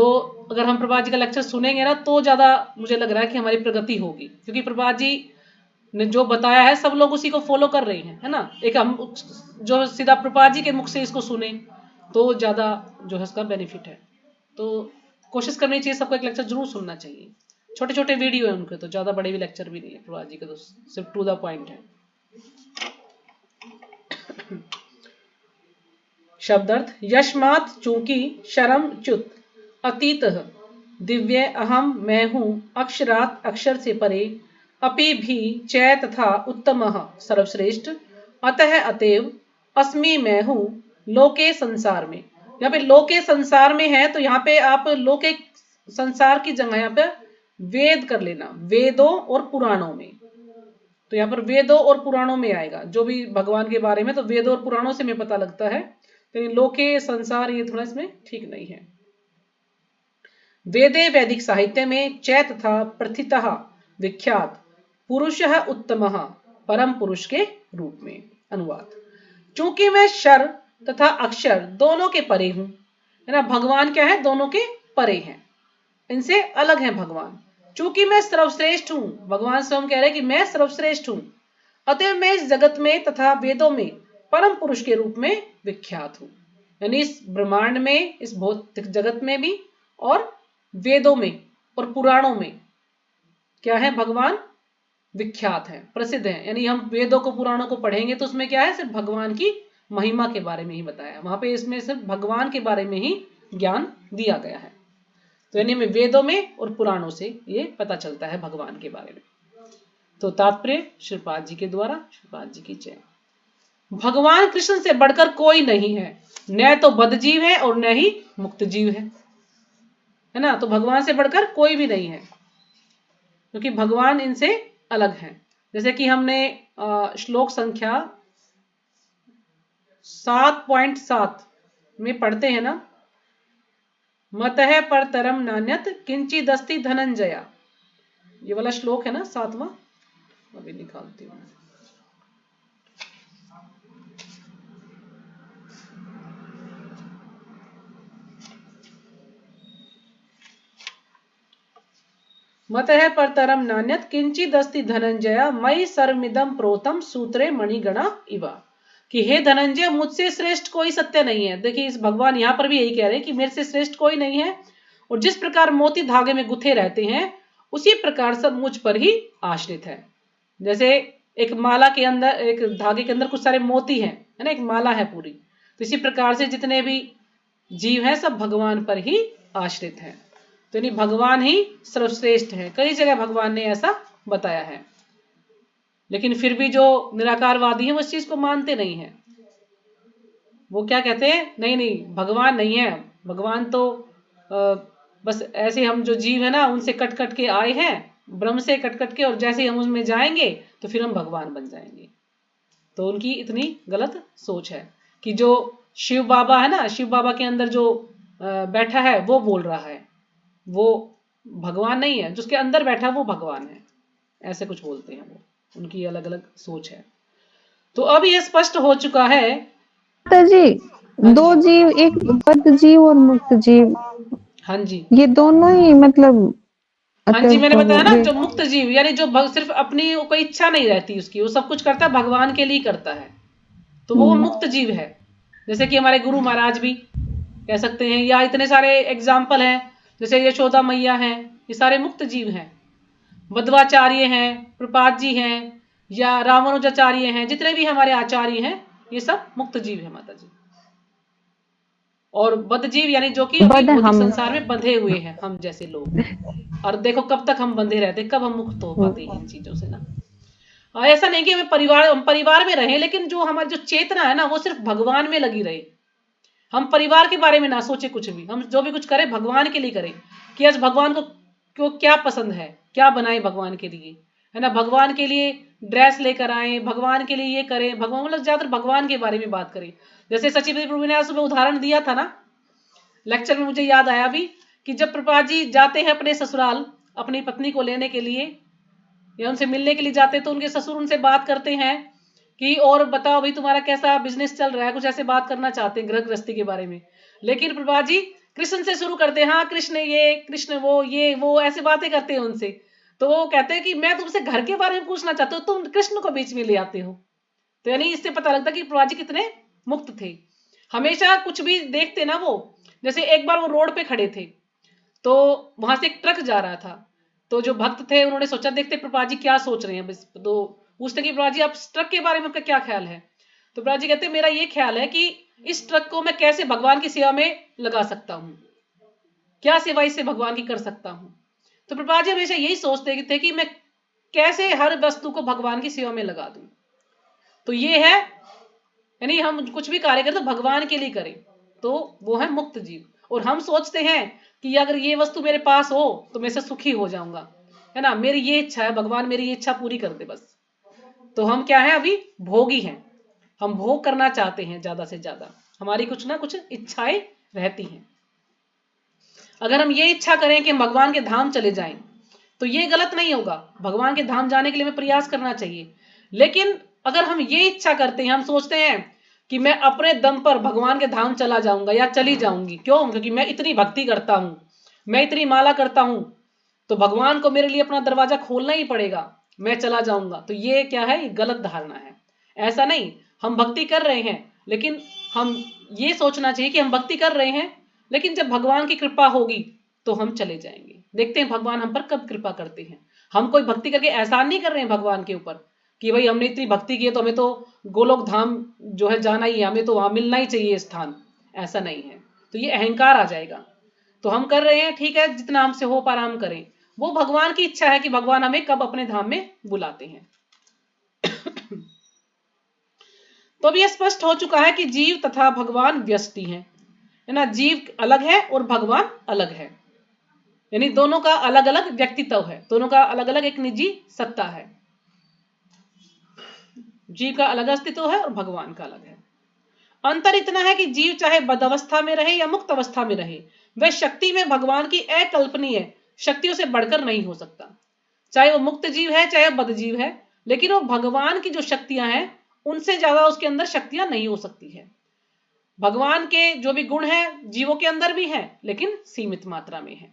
अगर हम प्रभुपाद जी का लेक्चर सुनेंगे ना, तो ज़्यादा मुझे लग रहा है कि हमारी प्रगति होगी, क्योंकि प्रभुपाद जी ने जो बताया है सब लोग उसी को फॉलो कर रहे हैं, है ना। एक हम जो सीधा प्रभुपाद जी के मुख से इसको सुने तो ज़्यादा जो है इसका बेनिफिट है। तो कोशिश करनी चाहिए सबको, एक लेक्चर जरूर सुनना चाहिए। छोटे छोटे वीडियो है उनके, तो ज़्यादा बड़े भी लेक्चर भी नहीं है प्रभुपाद जी के, तो सिर्फ टू द पॉइंट है। शब्दार्थ यशमात चूंकि शरम च्युत अतीत दिव्य अहम मैं हूँ अक्षरात अक्षर से परे अपि भी चय तथा उत्तम सर्वश्रेष्ठ अतः अतएव अस्मि मैं हूँ लोके संसार में। यहाँ पे लोके संसार में है, तो यहाँ पे आप लोके संसार की जगह यहाँ पे वेद कर लेना, वेदों और पुराणों में। तो यहाँ पर वेदों और पुराणों में आएगा जो भी भगवान के बारे में, तो वेदों और पुराणों से हमें पता लगता है, लेकिन लोके संसार ये थोड़ा इसमें ठीक नहीं है। वेदे वैदिक साहित्य में चै तथा प्रथितः विख्यात पुरुषः उत्तमः परम पुरुष के रूप में। अनुवाद: चूंकि मैं शर तथा अक्षर दोनों के परे हूं, है ना, भगवान क्या है, दोनों के परे हैं, इनसे अलग है भगवान। चूंकि मैं सर्वश्रेष्ठ हूं, भगवान स्वयं कह रहे हैं कि मैं सर्वश्रेष्ठ हूं, अतः मैं इस जगत में तथा वेदों में परम पुरुष के रूप में विख्यात हूं। यानी इस ब्रह्मांड में, इस भौतिक जगत में भी और वेदों में और पुराणों में क्या है, भगवान विख्यात है, प्रसिद्ध है। यानी हम वेदों को पुराणों को पढ़ेंगे तो उसमें क्या है, सिर्फ भगवान की महिमा के बारे में ही बताया, वहां पे इसमें सिर्फ भगवान के बारे में ही ज्ञान दिया गया है। तो यानी में वेदों में और पुराणों से ये पता चलता है भगवान के बारे में। तो तात्पर्य श्रीपाद जी के द्वारा, श्रीपाद जी की जय। भगवान कृष्ण से बढ़कर कोई नहीं है, न तो बद्धजीव है और न ही मुक्त जीव है ना। तो भगवान से बढ़कर कोई भी नहीं है, क्योंकि भगवान इनसे अलग है। जैसे कि हमने श्लोक संख्या 7.7 में पढ़ते हैं ना, मतः परतरम नान्यत किंचिदस्ति धनंजया, ये वाला श्लोक है ना 7वां, अभी निकालती हूं। मतः परतरम नान्यत किंचिदस्ति धनंजया मयि सर्वमिदं प्रोतम सूत्रे मणिगणा इवा, कि हे धनंजय, मुझसे श्रेष्ठ कोई सत्य नहीं है। देखिए इस भगवान यहां पर भी यही कह रहे हैं कि मेरे से श्रेष्ठ कोई नहीं है, और जिस प्रकार मोती धागे में गुथे रहते हैं उसी प्रकार सब मुझ पर ही आश्रित है। जैसे एक माला के अंदर, एक धागे के अंदर कुछ सारे मोती हैं, है ना, एक माला है पूरी, तो इसी प्रकार से जितने भी जीव हैं सब भगवान पर ही आश्रित हैं। तो यानी भगवान ही सर्वश्रेष्ठ है, कई जगह भगवान ने ऐसा बताया है। लेकिन फिर भी जो निराकारवादी हैं वो इस चीज को मानते नहीं है। वो क्या कहते हैं, नहीं नहीं भगवान नहीं है, भगवान तो बस ऐसे हम जो जीव है ना उनसे कट कट के आए हैं, ब्रह्म से कट कट के, और जैसे ही हम उसमें जाएंगे तो फिर हम भगवान बन जाएंगे। तो उनकी इतनी गलत सोच है कि जो शिव बाबा है ना, शिव बाबा के अंदर जो बैठा है वो बोल रहा है, वो भगवान नहीं है, जिसके अंदर बैठा वो भगवान है, ऐसे कुछ बोलते हैं वो, उनकी अलग अलग सोच है। तो अब ये स्पष्ट हो चुका है जी, हाँ दो जी, जीव, एक बद्ध जीव और मुक्त जीव, हाँ जी, ये दोनों ही मतलब हाँ जी, मैंने बताया ना, वे जो मुक्त जीव यानी जो सिर्फ अपनी कोई इच्छा नहीं रहती उसकी, वो सब कुछ करता है भगवान के लिए करता है, तो वो मुक्त जीव है। जैसे कि हमारे गुरु महाराज भी कह सकते हैं, या इतने सारे एग्जाम्पल हैं, जैसे यशोदा मैया हैं, ये सारे मुक्त जीव हैं। मध्वाचार्य हैं, प्रपात जी हैं, या रामानुजाचार्य हैं, जितने भी हमारे आचार्य हैं ये सब मुक्त जीव है माता जी। और बद्ध जीव यानी जो कि अभी बद्ध भौतिक हम संसार में बंधे हुए हैं, हम जैसे लोग। और देखो कब तक हम बंधे रहते, कब हम मुक्त हो पाते हैं इन चीजों से ना। ऐसा नहीं कि हमें परिवार में रहें, लेकिन जो हमारी जो चेतना है ना वो सिर्फ भगवान में लगी रहे। हम परिवार के बारे में ना सोचे कुछ भी, हम जो भी कुछ करें भगवान के लिए करें, कि आज भगवान को क्या पसंद है, क्या बनाए भगवान के लिए, है ना, भगवान के लिए ड्रेस लेकर आए, भगवान के लिए ये करें, भगवान मतलब ज्यादातर भगवान के बारे में बात करें। जैसे सचिव प्रभु ने सुबह उदाहरण दिया था ना लेक्चर में, मुझे याद आया अभी, कि जब प्रभुपाद जी जाते हैं अपने ससुराल अपनी पत्नी को लेने के लिए या उनसे मिलने के लिए जाते हैं, तो उनके ससुर उनसे बात करते हैं कि और बताओ भाई तुम्हारा कैसा बिजनेस चल रहा है, कुछ ऐसे बात करना चाहते हैं गृह गृहस्थी के बारे में। लेकिन प्रभुपाद जी कृष्ण से शुरू करते हैं, हाँ कृष्ण ये, कृष्ण वो, ये वो, ऐसे बातें करते हैं उनसे। तो वो कहते हैं कि मैं तुमसे घर के बारे में पूछना चाहता हूँ, तुम कृष्ण को बीच में ले आते हो। तो यानी इससे पता लगता है कि प्रभुपाद जी कितने मुक्त थे, हमेशा कुछ भी देखते ना वो। जैसे एक बार वो रोड पे खड़े थे, तो वहां से एक ट्रक जा रहा था, तो जो भक्त थे उन्होंने सोचा देखते प्रभुपाद जी क्या सोच रहे हैं, तो पूछते कि प्रभुपाद जी आप ट्रक के बारे में आपका क्या ख्याल है। तो प्रभुपाद जी कहते मेरा ये ख्याल है कि इस ट्रक को मैं कैसे भगवान की सेवा में लगा सकता हूँ, क्या सेवा इससे भगवान की कर सकता हूँ। तो प्रभुपाद जी हमेशा यही सोचते थे कि मैं कैसे हर वस्तु को भगवान की सेवा में लगा दूं। तो ये है, यानी हम कुछ भी कार्य करें तो भगवान के लिए करें, तो वो है मुक्त जीव। और हम सोचते हैं कि अगर ये वस्तु मेरे पास हो तो मैं से सुखी हो जाऊंगा, है ना, मेरी ये इच्छा है, भगवान मेरी ये इच्छा पूरी कर दे बस। तो हम क्या है, अभी भोगी हैं, हम भोग करना चाहते हैं ज्यादा से ज्यादा, हमारी कुछ ना कुछ इच्छाएं रहती हैं। अगर हम ये इच्छा करें कि हम भगवान के धाम चले जाएं तो ये गलत नहीं होगा, भगवान के धाम जाने के लिए हमें प्रयास करना चाहिए। लेकिन अगर हम ये इच्छा करते हैं, हम सोचते हैं कि मैं अपने दम पर भगवान के धाम चला जाऊंगा या चली जाऊंगी, क्यों, क्योंकि मैं इतनी भक्ति करता हूं, मैं इतनी माला करता हूं, तो भगवान को मेरे लिए अपना दरवाजा खोलना ही पड़ेगा, मैं चला जाऊंगा, तो ये क्या है, ये गलत धारणा है। ऐसा नहीं, हम भक्ति कर रहे हैं, लेकिन हम ये सोचना चाहिए कि हम भक्ति कर रहे हैं, लेकिन जब भगवान की कृपा होगी तो हम चले जाएंगे। देखते हैं भगवान हम पर कब कृपा करते हैं। हम कोई भक्ति करके एहसान नहीं कर रहे हैं भगवान के ऊपर कि भाई हमने इतनी भक्ति की है तो हमें तो गोलोक धाम जो है जाना ही है, हमें तो वहां मिलना ही चाहिए स्थान, ऐसा नहीं है। तो ये अहंकार आ जाएगा। तो हम कर रहे हैं, ठीक है, जितना हमसे हो पा रहा हम करें, वो भगवान की इच्छा है कि भगवान हमें कब अपने धाम में बुलाते हैं। तो अब यह स्पष्ट हो चुका है कि जीव तथा भगवान व्यष्टि हैं, है ना, जीव अलग है और भगवान अलग है, यानी दोनों का अलग अलग व्यक्तित्व है, दोनों का अलग अलग एक निजी सत्ता है। जीव का अलग अस्तित्व है और भगवान का अलग है। अंतर इतना है कि जीव चाहे बद्ध अवस्था में रहे या मुक्त अवस्था में रहे, वह शक्ति में भगवान की अकल्पनीय शक्तियों से बढ़कर नहीं हो सकता। चाहे वो मुक्त जीव है चाहे बद्ध जीव है, लेकिन वो भगवान की जो शक्तियां हैं उनसे ज्यादा उसके अंदर शक्तियां नहीं हो सकती है। भगवान के जो भी गुण हैं जीवों के अंदर भी हैं, लेकिन सीमित मात्रा में है।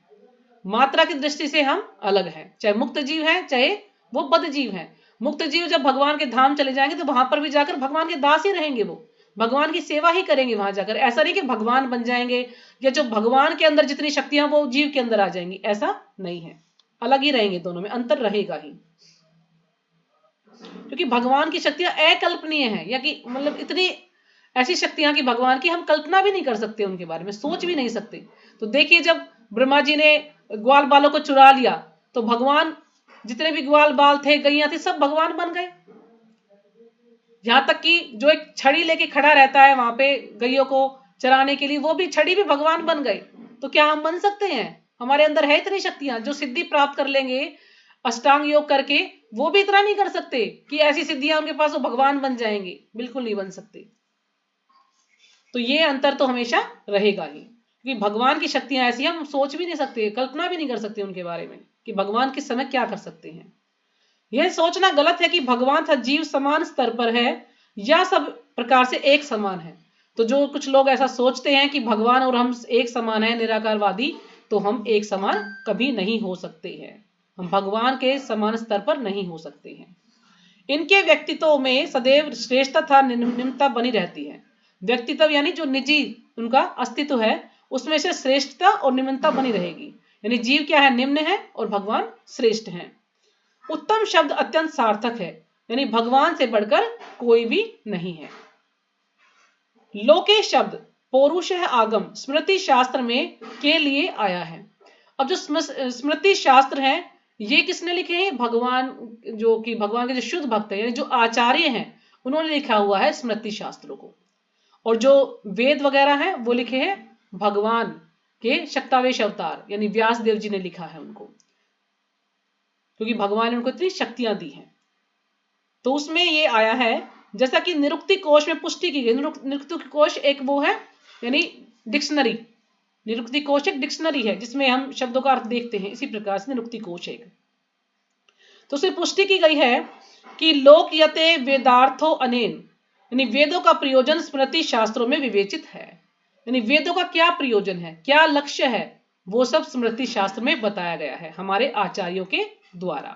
मात्रा की दृष्टि से हम अलग हैं, चाहे मुक्त जीव है चाहे वो बद्ध जीव है। मुक्त जीव जब भगवान के धाम चले जाएंगे तो वहां पर भी जाकर भगवान के दास ही रहेंगे, वो भगवान की सेवा ही करेंगे वहां जाकर। ऐसा नहीं कि भगवान बन जाएंगे या जो भगवान के अंदर जितनी शक्तियां वो जीव के अंदर आ जाएंगी, ऐसा नहीं है, अलग ही रहेंगे, दोनों में अंतर रहेगा ही। क्योंकि भगवान की शक्तियां अकल्पनीय हैं, या कि मतलब इतनी ऐसी शक्तियां कि भगवान की हम कल्पना भी नहीं कर सकते, उनके बारे में सोच भी नहीं सकते। तो देखिए जब ब्रह्मा जी ने ग्वाल बालों को चुरा लिया तो भगवान, जितने भी ग्वाल बाल थे, गैया थी, सब भगवान बन गए। यहां तक कि जो एक छड़ी लेके खड़ा रहता है वहां पे गैयों को चराने के लिए, वो भी छड़ी भी भगवान बन गए। तो क्या हम बन सकते हैं? हमारे अंदर है इतनी शक्तियां, जो सिद्धि प्राप्त कर लेंगे अष्टांग योग करके, वो भी इतना नहीं कर सकते कि ऐसी सिद्धियां उनके पास वो भगवान बन जाएंगे, बिल्कुल नहीं बन सकते। तो ये अंतर तो हमेशा रहेगा ही, क्योंकि भगवान की शक्तियां ऐसी हम सोच भी नहीं सकते, कल्पना भी नहीं कर सकते उनके बारे में कि भगवान किस समय क्या कर सकते हैं। यह सोचना गलत है कि भगवान तथा जीव समान स्तर पर है या सब प्रकार से एक समान है। तो जो कुछ लोग ऐसा सोचते हैं कि भगवान और हम एक समान है, निराकारवादी, तो हम एक समान कभी नहीं हो सकते हैं, हम भगवान के समान स्तर पर नहीं हो सकते हैं। इनके व्यक्तित्व में सदैव श्रेष्ठता तथा निम्नता बनी रहती है। व्यक्तित्व यानी जो निजी उनका अस्तित्व है, उसमें से श्रेष्ठता और निम्नता बनी रहेगी। यानी जीव क्या है, निम्न है, और भगवान श्रेष्ठ है। उत्तम शब्द अत्यंत सार्थक है, यानी भगवान से बढ़कर कोई भी नहीं है। लोके शब्द पौरुष आगम स्मृति शास्त्र में के लिए आया है। अब जो स्मृति शास्त्र है ये किसने लिखे हैं? भगवान, जो कि भगवान के जो शुद्ध भक्त है, यानी जो आचार्य हैं, उन्होंने लिखा हुआ है स्मृति शास्त्रों को। और जो वेद वगैरह हैं वो लिखे हैं भगवान के शक्तावेश अवतार, यानी व्यास देव जी ने लिखा है उनको, क्योंकि भगवान ने उनको इतनी शक्तियां दी हैं। तो उसमें ये आया है, जैसा कि निरुक्ति कोश में पुष्टि की गई। निरुक्ति कोश एक वो है, यानी डिक्शनरी। निरुक्ति कोश एक डिक्शनरी है जिसमें हम शब्दों का अर्थ देखते हैं, इसी प्रकार से निरुक्ति कोश एक। तो उसमें पुष्टि की गई है कि लोक यते वेदार्थो अनेन, यानी वेदों का प्रयोजन स्मृति शास्त्रों में विवेचित है। यानी वेदों का क्या प्रयोजन है, क्या लक्ष्य है, वो सब स्मृति शास्त्र में बताया गया है हमारे आचार्यों के द्वारा।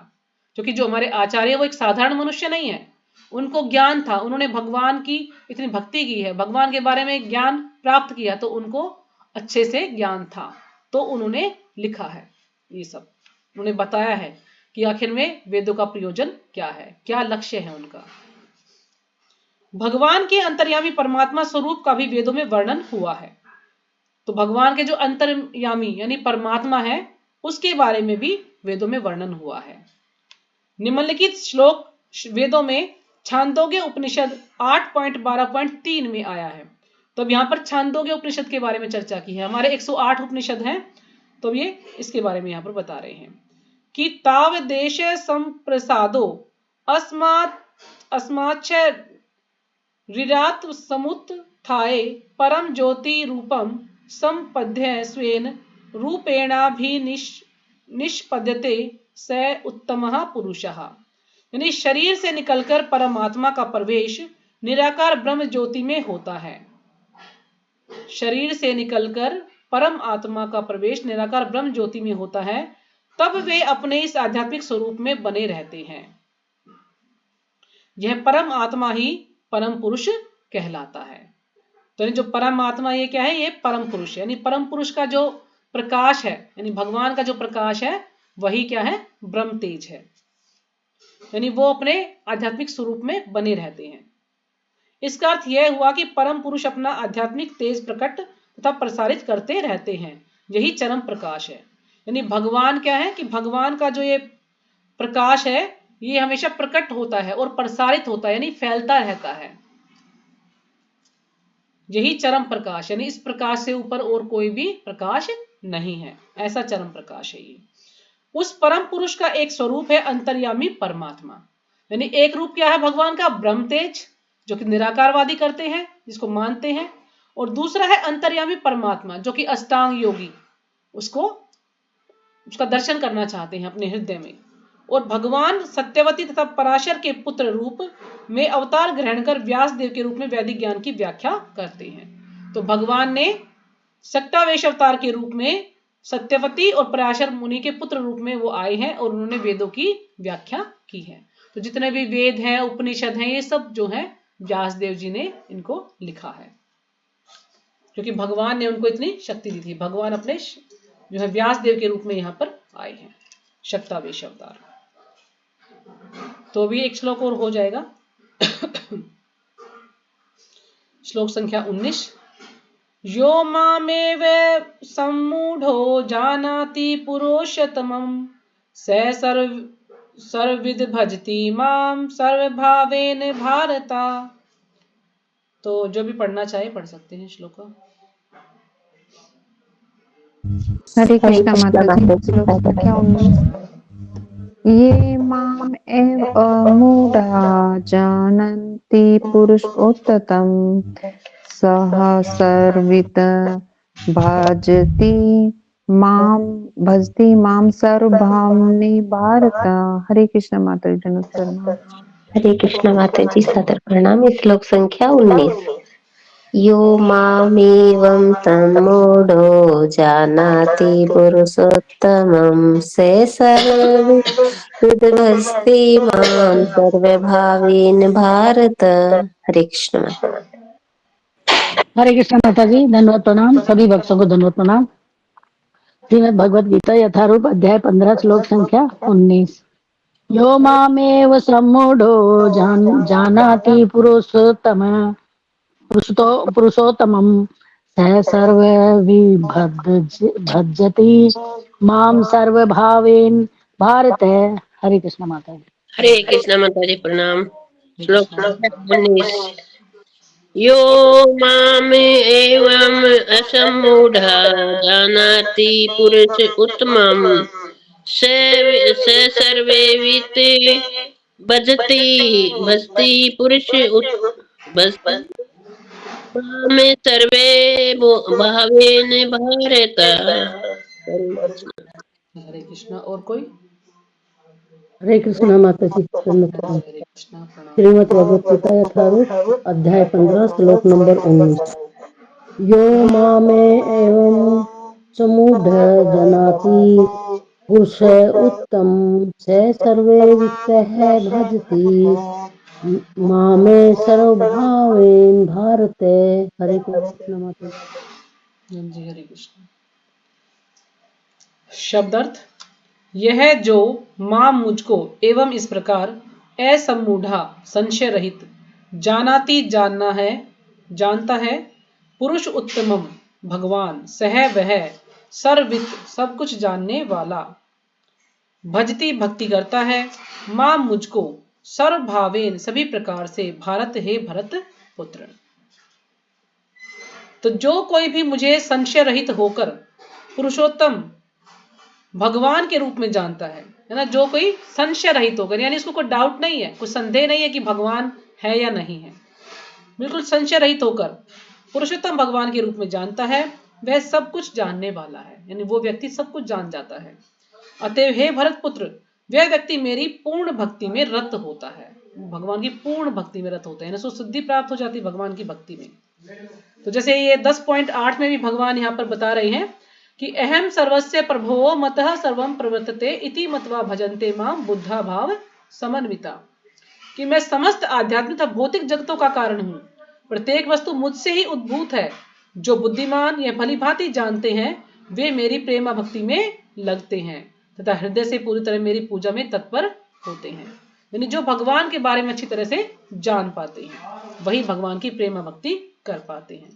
क्योंकि जो हमारे आचार्य वो एक साधारण मनुष्य नहीं है, उनको ज्ञान था, उन्होंने भगवान की इतनी भक्ति की है, भगवान के बारे में ज्ञान प्राप्त किया, तो उनको अच्छे से ज्ञान था, तो उन्होंने लिखा है ये सब, उन्होंने बताया है कि आखिर में वेदों का प्रयोजन क्या है, क्या लक्ष्य है उनका। भगवान के अंतर्यामी परमात्मा स्वरूप का भी वेदों में वर्णन हुआ है। तो भगवान के जो अंतर्यामी यानी परमात्मा है उसके बारे में भी वेदों में वर्णन हुआ है। निम्नलिखित श्लोक वेदों में छांदोग्य उपनिषद 8.12.3 में आया है। तो अब यहाँ पर छांदोग्य उपनिषद के बारे में चर्चा की है। हमारे 108 उपनिषद हैं, तो ये इसके बारे में यहाँ पर बता रहे हैं कि ताव देश संप्रसादो अस्मात् अस्माच्छ रिरात समुत्थाय परम ज्योति रूपम संपद्य स्वेन रूपेणाभिनिष्पद्यते स उत्तमः पुरुषः। यानी शरीर से निकलकर परमात्मा का प्रवेश निराकार ब्रह्म ज्योति में होता है। शरीर से निकलकर परम आत्मा का प्रवेश निराकार ब्रह्म ज्योति में होता है, तब वे अपने इस आध्यात्मिक स्वरूप में बने रहते हैं। यह परम आत्मा ही परम पुरुष कहलाता है। तो जो परम आत्मा ये क्या है? ये परम पुरुष, यानी परम पुरुष का जो प्रकाश है, यानी भगवान का जो प्रकाश है, वही क्या है? ब्रह्म तेज है। यानी वो अपने आध्यात्मिक स्वरूप में बने रहते हैं। इसका अर्थ यह हुआ कि परम पुरुष अपना आध्यात्मिक तेज प्रकट तथा प्रसारित करते रहते हैं। यही चरम प्रकाश है। यानी भगवान क्या है कि भगवान का जो ये प्रकाश है, ये हमेशा प्रकट होता है और प्रसारित होता है, यानी फैलता रहता है। यही चरम प्रकाश, यानी इस प्रकाश से ऊपर और कोई भी प्रकाश नहीं है। ऐसा चरम प्रकाश है ये। उस परम पुरुष का एक स्वरूप है अंतर्यामी परमात्मा। यानी एक रूप क्या है भगवान का? ब्रह्म तेज, जो कि निराकारवादी करते हैं, जिसको मानते हैं। और दूसरा है अंतर्यामी परमात्मा, जो कि अष्टांग योगी उसका दर्शन करना चाहते हैं अपने हृदय में। और भगवान सत्यवती तथा पराशर के पुत्र रूप में अवतार ग्रहण कर व्यास देव के रूप में वैदिक ज्ञान की व्याख्या करते हैं। तो भगवान ने सक्तावेश अवतार के रूप में सत्यवती और पराशर मुनि के पुत्र रूप में वो आए हैं और उन्होंने वेदों की व्याख्या की है। तो जितने भी वेद हैं, उपनिषद हैं, ये सब जो है व्यास देव जी ने इनको लिखा है, क्योंकि भगवान ने उनको इतनी शक्ति दी थी। भगवान अपने जो है व्यास देव के रूप में यहाँ पर आए हैं, शक्तावेश अवतार। तो अभी एक श्लोक और हो जाएगा। श्लोक संख्या 19। यो मामेव सम्मूढ़ो जानाति पुरुषोत्तमं स सर्वविद भजति माम सर्वभावेन भारता। तो जो भी पढ़ना चाहे पढ़ सकते हैं श्लोक का। हरे कृष्णा माता जी। श्लोक संख्या 19। ये माम एव मूढ़ा जानन्ति पुरुषोत्तमं सः सर्वविद भजति माम सर्वभावनि भारत। हरे कृष्णा माता जी। दंडवत प्रणाम। हरे कृष्ण माता जी, सादर प्रणाम। श्लोक संख्या 19। यो मामेवं सम्मूढ़ो जानाति पुरुषोत्तमं स सर्वविद भजति मां सर्वभावेन भारत। हरे कृष्ण माता। हरे कृष्ण माता जी। धन्यवाद प्रणाम। सभी भक्तों को धन्यवाद प्रणाम। श्रीमद् भगवद गीता यथारूप अध्याय 15 श्लोक संख्या 19। यो मामेव सम्मूढ़ो जानाति पुरुषोत्तमं सः सर्वविभजति माम सर्वभावेन भारत। हरे कृष्ण माता जी। हरे कृष्णा माता जी प्रणाम। श्लोक संख्या 19। यो माम एवं असम्मूढ़ा जानाति पुरुष उत्तमं स सर्वविद भजति पुरुष भजति में सर्वे भावेन भारत। हरे कृष्णा। और कोई? हरे कृष्णा माता जी। धन्यवाद प्रणाम। हरे कृष्णा प्रणाम। श्रीमद् भगवद गीता यथारूप अध्याय 15 श्लोक नंबर 19। यो मामे एवं समूढ़ जनाति पुरुष उत्तम स सर्वे वित्तः भजति मामे सर्वभावेन भारत। हरे कृष्ण माता जी। हरे कृष्ण। शब्दार्थ। यह जो मां मुझको एवं इस प्रकार असम्मूढ़ा संशय रहित जानाति जानता है पुरुष उत्तमम भगवान सह वह सर्वविद सब कुछ जानने वाला भजती भक्ति करता है मां मुझको सर्वभावेन सभी प्रकार से भारत हे भरत पुत्र। तो जो कोई भी मुझे संशय रहित होकर पुरुषोत्तम भगवान के रूप में जानता है ना, जो कोई संशय रहित होकर, यानी इसको कोई डाउट नहीं है, कोई संदेह नहीं है कि भगवान है या नहीं है, बिल्कुल संशय रहित होकर पुरुषोत्तम भगवान के रूप में जानता है, वह सब कुछ जानने वाला है, यानी वो व्यक्ति सब कुछ जान जाता है। अतएव हे भरत पुत्र, वह व्यक्ति मेरी पूर्ण भक्ति में रत होता है, भगवान की पूर्ण भक्ति में रत होता है, यानी उसको सिद्धि प्राप्त हो जाती है भगवान की भक्ति में। तो जैसे ये 10.8 में भी भगवान यहाँ पर बता रहे हैं कि अहम सर्वस्य प्रभो मतः सर्वम प्रवर्तते इति मत्वा भजन्ते माम बुद्धा भाव समन्विता, कि मैं समस्त आध्यात्मिक तथा भौतिक जगतों का कारण हूँ, प्रत्येक वस्तु मुझसे ही उद्भूत है, जो बुद्धिमान या भली भांति जानते हैं वे मेरी प्रेमा भक्ति में लगते हैं तथा हृदय से पूरी तरह मेरी पूजा में तत्पर होते हैं, यानी जो भगवान के बारे में अच्छी तरह से जान पाते हैं वही भगवान की प्रेमा भक्ति कर पाते हैं।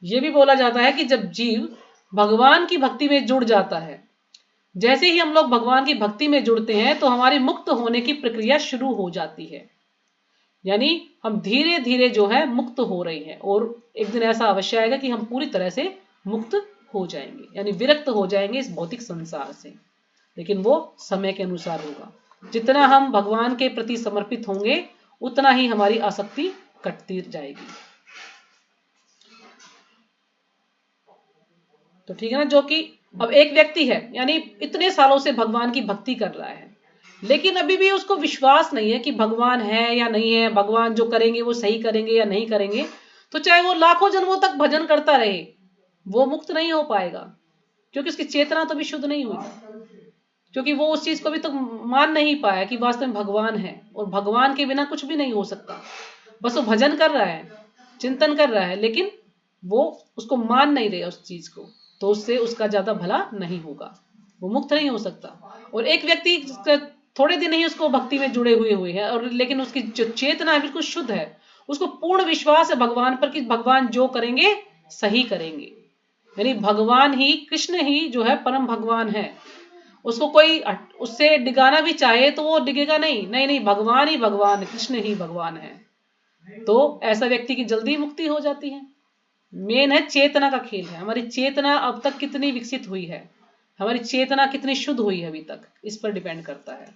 यह भी बोला जाता है कि जब जीव भगवान की भक्ति में जुड़ जाता है, जैसे ही हम लोग भगवान की भक्ति में जुड़ते हैं तो हमारी मुक्त होने की प्रक्रिया शुरू हो जाती है, यानी हम धीरे धीरे जो है मुक्त हो रहे हैं, और एक दिन ऐसा अवश्य आएगा कि हम पूरी तरह से मुक्त हो जाएंगे, यानी विरक्त हो जाएंगे इस भौतिक संसार से, लेकिन वो समय के अनुसार होगा। जितना हम भगवान के प्रति समर्पित होंगे उतना ही हमारी आसक्ति कटती जाएगी। तो ठीक है ना, जो कि अब एक व्यक्ति है, यानी इतने सालों से भगवान की भक्ति कर रहा है, लेकिन अभी भी उसको विश्वास नहीं है कि भगवान है या नहीं है, भगवान जो करेंगे वो सही करेंगे या नहीं करेंगे, तो चाहे वो लाखों जन्मों तक भजन करता रहे वो मुक्त नहीं हो पाएगा, क्योंकि उसकी चेतना तो भी शुद्ध नहीं हुई, क्योंकि वो उस चीज को भी तो मान नहीं पाया कि वास्तव में भगवान है, और भगवान के बिना कुछ भी नहीं हो सकता। बस वो भजन कर रहा है, चिंतन कर रहा है, लेकिन वो उसको मान नहीं रहे उस चीज को, तो उससे उसका ज्यादा भला नहीं होगा, वो मुक्त नहीं हो सकता। और एक व्यक्ति थोड़े दिन ही उसको भक्ति में जुड़े हुए है, और लेकिन उसकी जो चेतना है बिल्कुल शुद्ध है, उसको पूर्ण विश्वास है भगवान पर कि भगवान जो करेंगे सही करेंगे, यानी भगवान ही, कृष्ण ही जो है परम भगवान है, उसको कोई उससे डिगाना भी चाहे तो वो डिगेगा नहीं, नहीं नहीं भगवान ही भगवान, कृष्ण ही भगवान है, तो ऐसा व्यक्ति की जल्दी मुक्ति हो जाती है। मेन है चेतना का खेल है, हमारी चेतना अब तक कितनी विकसित हुई है, हमारी चेतना कितनी शुद्ध हुई है अभी तक, इस पर डिपेंड करता है।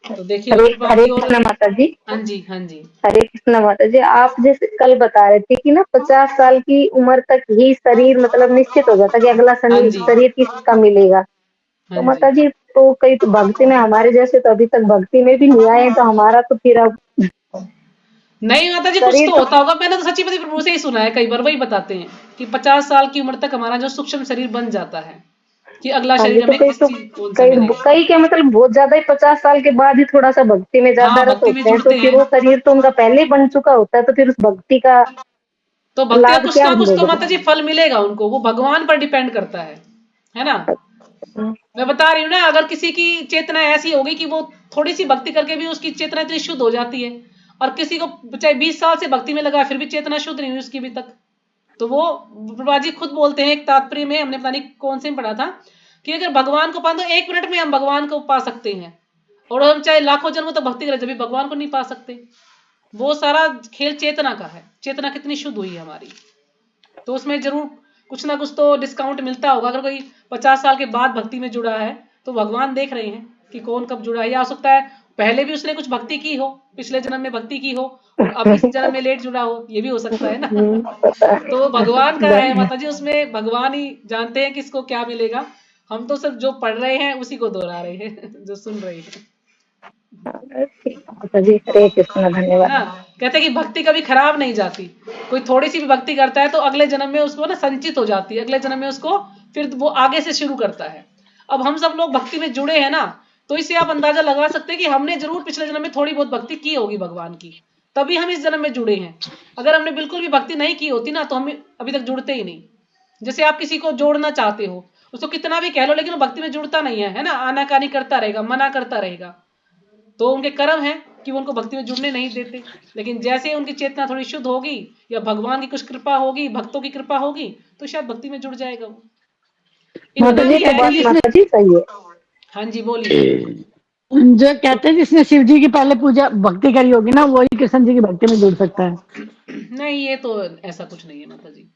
तो देखिए हरे कृष्ण माता जी। हाँ जी, हाँ जी, हरे कृष्ण माता जी, आप जैसे कल बता रहे थे कि ना 50 साल की उम्र तक ही शरीर मतलब निश्चित हो जाता कि अगला शरीर किसका मिलेगा, तो माता जी तो कई तो भक्ति में हमारे जैसे तो अभी तक भक्ति में भी नहीं आए, तो हमारा तो फिर अब नहीं माता जी कुछ तो होता होगा, मैंने तो सच्ची प्रभु से ही सुना है कई बार, वही बताते हैं कि 50 साल की उम्र तक हमारा जो सूक्ष्म शरीर बन जाता है कि अगला शरीर हमें किस चीज कौन सा मिलेगा। कई के मतलब बहुत ज्यादा ही 50 साल के बाद ही थोड़ा सा भक्ति में ज्यादा रत होते हैं, तो फिर वो शरीर तो उनका पहले बन चुका होता है, तो फिर उस भक्ति का तो भक्ति का कुछ तो माता जी फल मिलेगा उनको, वो भगवान पर डिपेंड करता है ना। मैं बता रही हूँ ना, अगर किसी की चेतना ऐसी होगी कि वो थोड़ी सी भक्ति करके भी उसकी चेतना इतनी शुद्ध हो जाती है, और किसी को चाहे 20 साल से भक्ति में लगा फिर भी चेतना शुद्ध नहीं हुई उसकी अभी तक, तो वो प्रभा जी खुद बोलते हैं एक तात्पर्य में, हमने पता नहीं कौन से में पढ़ा था, कि अगर भगवान को पा तो 1 मिनट में हम भगवान को पा सकते हैं, और हम चाहे लाखों जन्मों तक भक्ति करें जब भी भगवान को नहीं पा सकते। वो सारा खेल चेतना का है, चेतना कितनी शुद्ध हुई है हमारी, तो उसमें जरूर कुछ ना कुछ तो डिस्काउंट मिलता होगा। अगर कोई 50 साल के बाद भक्ति में जुड़ा है तो भगवान देख रहे हैं कि कौन कब जुड़ा है, या हो सकता है पहले भी उसने कुछ भक्ति की हो, पिछले जन्म में भक्ति की हो और अब इस जन्म में लेट जुड़ा हो, ये भी हो सकता है ना। तो भगवान का है माता जी, उसमें भगवान ही जानते हैं किसको क्या मिलेगा, हम तो सिर्फ जो पढ़ रहे हैं उसी को दोहरा रहे हैं, जो सुन रहे हैं। हरे कृष्ण, धन्यवाद। कहते हैं कि भक्ति कभी खराब नहीं जाती, कोई थोड़ी सी भी भक्ति करता है तो अगले जन्म में उसको ना संचित हो जाती है, अगले जन्म में उसको फिर वो आगे से शुरू करता है। अब हम सब लोग भक्ति में जुड़े हैं ना, तो इससे आप अंदाजा लगा सकते हैं कि हमने जरूर पिछले जन्म में थोड़ी बहुत भक्ति की होगी भगवान की, तभी हम इस जन्म में जुड़े हैं। अगर हमने बिल्कुल भी भक्ति नहीं की होती ना तो हम अभी तक जुड़ते ही नहीं। जैसे आप किसी को जोड़ना चाहते हो, उसको कितना भी कह लो लेकिन वो भक्ति में जुड़ता नहीं है ना, आनाकानी करता रहेगा, मना करता रहेगा, तो उनके कर्म है कि वो उनको भक्ति में जुड़ने नहीं देते। लेकिन जैसे उनकी चेतना थोड़ी शुद्ध होगी या भगवान की कुछ कृपा होगी, भक्तों की कृपा होगी, तो शायद भक्ति में जुड़ जाएगा वो। सही है। हाँ जी बोलिए। जो कहते हैं जिसने शिव जी की पहले पूजा भक्ति करी होगी ना, वही कृष्ण जी की भक्ति में जुड़ सकता है। नहीं, ये तो ऐसा कुछ नहीं है माता जी।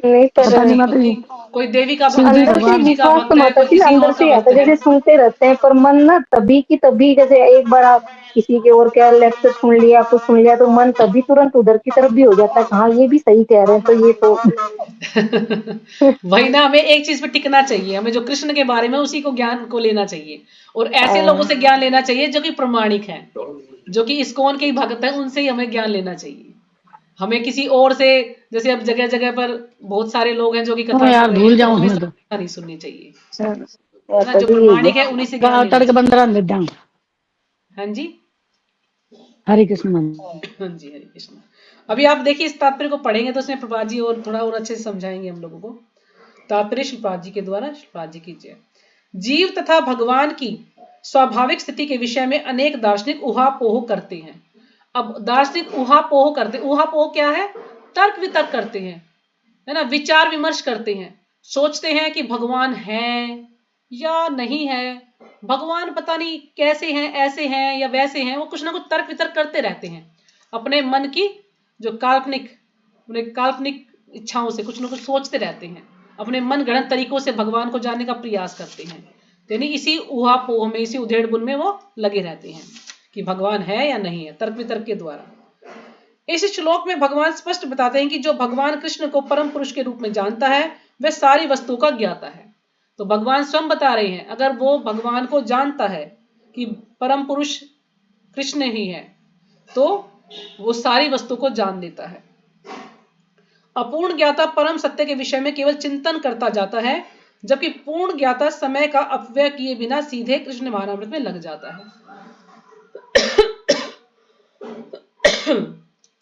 नहीं पर पता नहीं माता जी, कोई देवी का शिव भक्त जी है, अंदर कोई से शिव भगवान जी का विश्वास भक्त तो है, माता कोई जी किसी अंदर और का से आता भक्त है, है। जैसे सुनते रहते हैं, पर मन ना तभी की तभी, जैसे एक बार आप किसी के और क्या लेक्चर सुन लिया, कुछ सुन लिया, तो मन तभी तुरंत उधर की तरफ भी हो जाता है, हाँ ये भी सही कह रहे हैं, तो ये तो वही ना, हमें एक चीज पे टिकना चाहिए, हमें जो कृष्ण के बारे में उसी को ज्ञान को लेना चाहिए, और ऐसे लोगों से ज्ञान लेना चाहिए जो कि प्रमाणिक हैं, जो कि इस्कॉन के ही भक्त हैं, उनसे ही हमें ज्ञान लेना चाहिए। हमें किसी और से, जैसे अब जगह जगह पर बहुत सारे लोग हैं जो कि ओ कथा कर यार रहे भूल हैं, तो जाऊं हमें उसमें सब तो कथा नहीं सुननी चाहिए, है ना। माता जो जी यही है। प्रमाणिक है उन्हीं से ज्ञान लेना तड़क चाहिए। बंदरा निदान। हाँ जी, हरे कृष्ण माता। हाँ जी, हरे कृष्ण। अभी आप देखिए इस तात्पर्य को पढ़ेंगे तो उसमें प्रभा जी और थोड़ा और अच्छे से समझाएंगे हम लोगों को। तात्पर्य श्रीपाद जी के द्वारा, श्रीपाद जी कीजिए। जीव तथा भगवान की स्वाभाविक स्थिति के विषय में अनेक दार्शनिक उहापोह करते हैं। अब दार्शनिक उहापोह करते, उहापोह क्या है? तर्क वितर्क करते हैं, है ना, विचार विमर्श करते हैं, सोचते हैं कि भगवान है या नहीं है, भगवान पता नहीं कैसे हैं, ऐसे हैं या वैसे हैं, वो कुछ ना कुछ तर्क वितर्क करते रहते हैं, अपने मन की जो काल्पनिक इच्छाओं से कुछ ना कुछ सोचते रहते हैं, अपने मन गढ़ंत तरीकों से भगवान को जानने का प्रयास करते हैं। यानी इसी उहापोह में, इसी उधेड़ बुन में वो लगे रहते हैं कि भगवान है या नहीं है, तर्क वितर्क के द्वारा। इस श्लोक में भगवान स्पष्ट बताते हैं कि जो भगवान कृष्ण को परम पुरुष के रूप में जानता है वह सारी वस्तुओं का ज्ञाता है। तो भगवान स्वयं बता रहे हैं, अगर वो भगवान को जानता है कि परम पुरुष कृष्ण ही है, तो वो सारी वस्तु को जान लेता है। अपूर्ण ज्ञाता परम सत्य के विषय में केवल चिंतन करता जाता है, जबकि पूर्ण ज्ञाता समय का अपव्यय किए बिना सीधे कृष्ण भावनामृत में लग जाता है।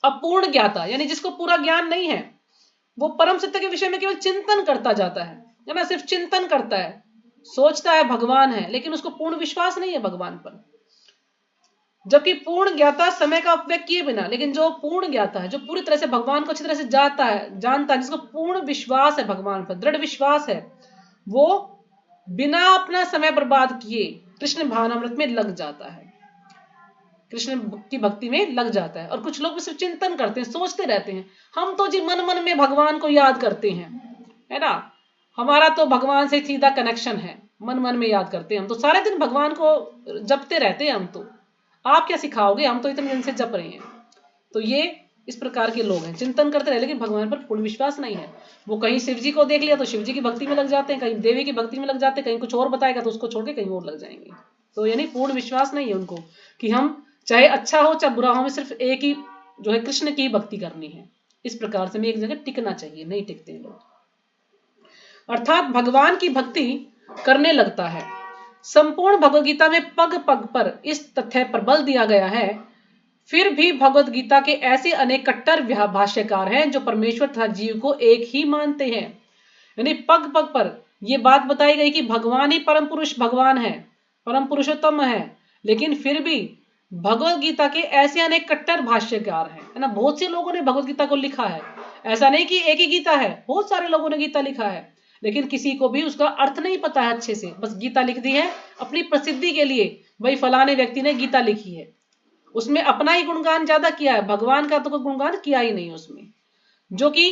अपूर्ण ज्ञाता यानी जिसको पूरा ज्ञान नहीं है, वो परम सत्य के विषय में केवल चिंतन करता जाता है ना, सिर्फ चिंतन करता है, सोचता है भगवान है, लेकिन उसको पूर्ण विश्वास नहीं है भगवान पर। जबकि पूर्ण ज्ञाता समय का अपव्यय किए बिना, लेकिन जो पूर्ण ज्ञाता है, जो पूरी तरह से भगवान को अच्छी तरह से जानता है, जिसको पूर्ण विश्वास है भगवान पर, दृढ़ विश्वास है, वो बिना अपना समय बर्बाद किए कृष्ण भावनामृत में लग जाता है, कृष्ण की भक्ति में लग जाता है। और कुछ लोग सिर्फ चिंतन करते हैं, सोचते रहते हैं, हम तो जी मन मन में भगवान को याद करते हैं, है ना, हमारा तो भगवान से सीधा कनेक्शन है, मन मन में याद करते हैं, हम तो सारे दिन भगवान को जपते रहते हैं, हम तो, आप क्या सिखाओगे, हम तो इतने दिन से जप रहे हैं। तो ये इस प्रकार के लोग हैं, चिंतन करते रहे लेकिन भगवान पर पूर्ण विश्वास नहीं है। वो कहीं शिव जी को देख लिया तो शिव जी की भक्ति में लग जाते हैं, कहीं देवी की भक्ति में लग जाते हैं, कहीं कुछ और बताएगा तो उसको छोड़ के कहीं और लग जाएंगे। तो यानी पूर्ण विश्वास नहीं है उनको कि हम चाहे अच्छा हो चाहे बुरा हो, हमें सिर्फ एक ही जो है कृष्ण की भक्ति करनी है। इस प्रकार से हमें एक जगह टिकना चाहिए, नहीं टिकते हैं लोग, अर्थात भगवान की भक्ति करने लगता है। संपूर्ण भगवद गीता में पग पग पर इस तथ्य पर बल दिया गया है। फिर भी भगवद गीता के ऐसे अनेक कट्टर भाष्यकार हैं जो परमेश्वर तथा जीव को एक ही मानते हैं। यानी पग पग पर यह बात बताई गई कि भगवान ही परम पुरुष भगवान है, परम पुरुषोत्तम है, लेकिन फिर भी भगवद गीता के ऐसे अनेक कट्टर भाष्यकार हैं, है ना, बहुत से लोगों ने भगवद गीता को लिखा है, ऐसा नहीं कि एक ही गीता है, बहुत सारे लोगों ने गीता लिखा है, लेकिन किसी को भी उसका अर्थ नहीं पता है अच्छे से, बस गीता लिख दी है अपनी प्रसिद्धि के लिए, भाई फलाने व्यक्ति ने गीता लिखी है, उसमें अपना ही गुणगान ज्यादा किया है, भगवान का तो कोई गुणगान किया ही नहीं उसमें। जो कि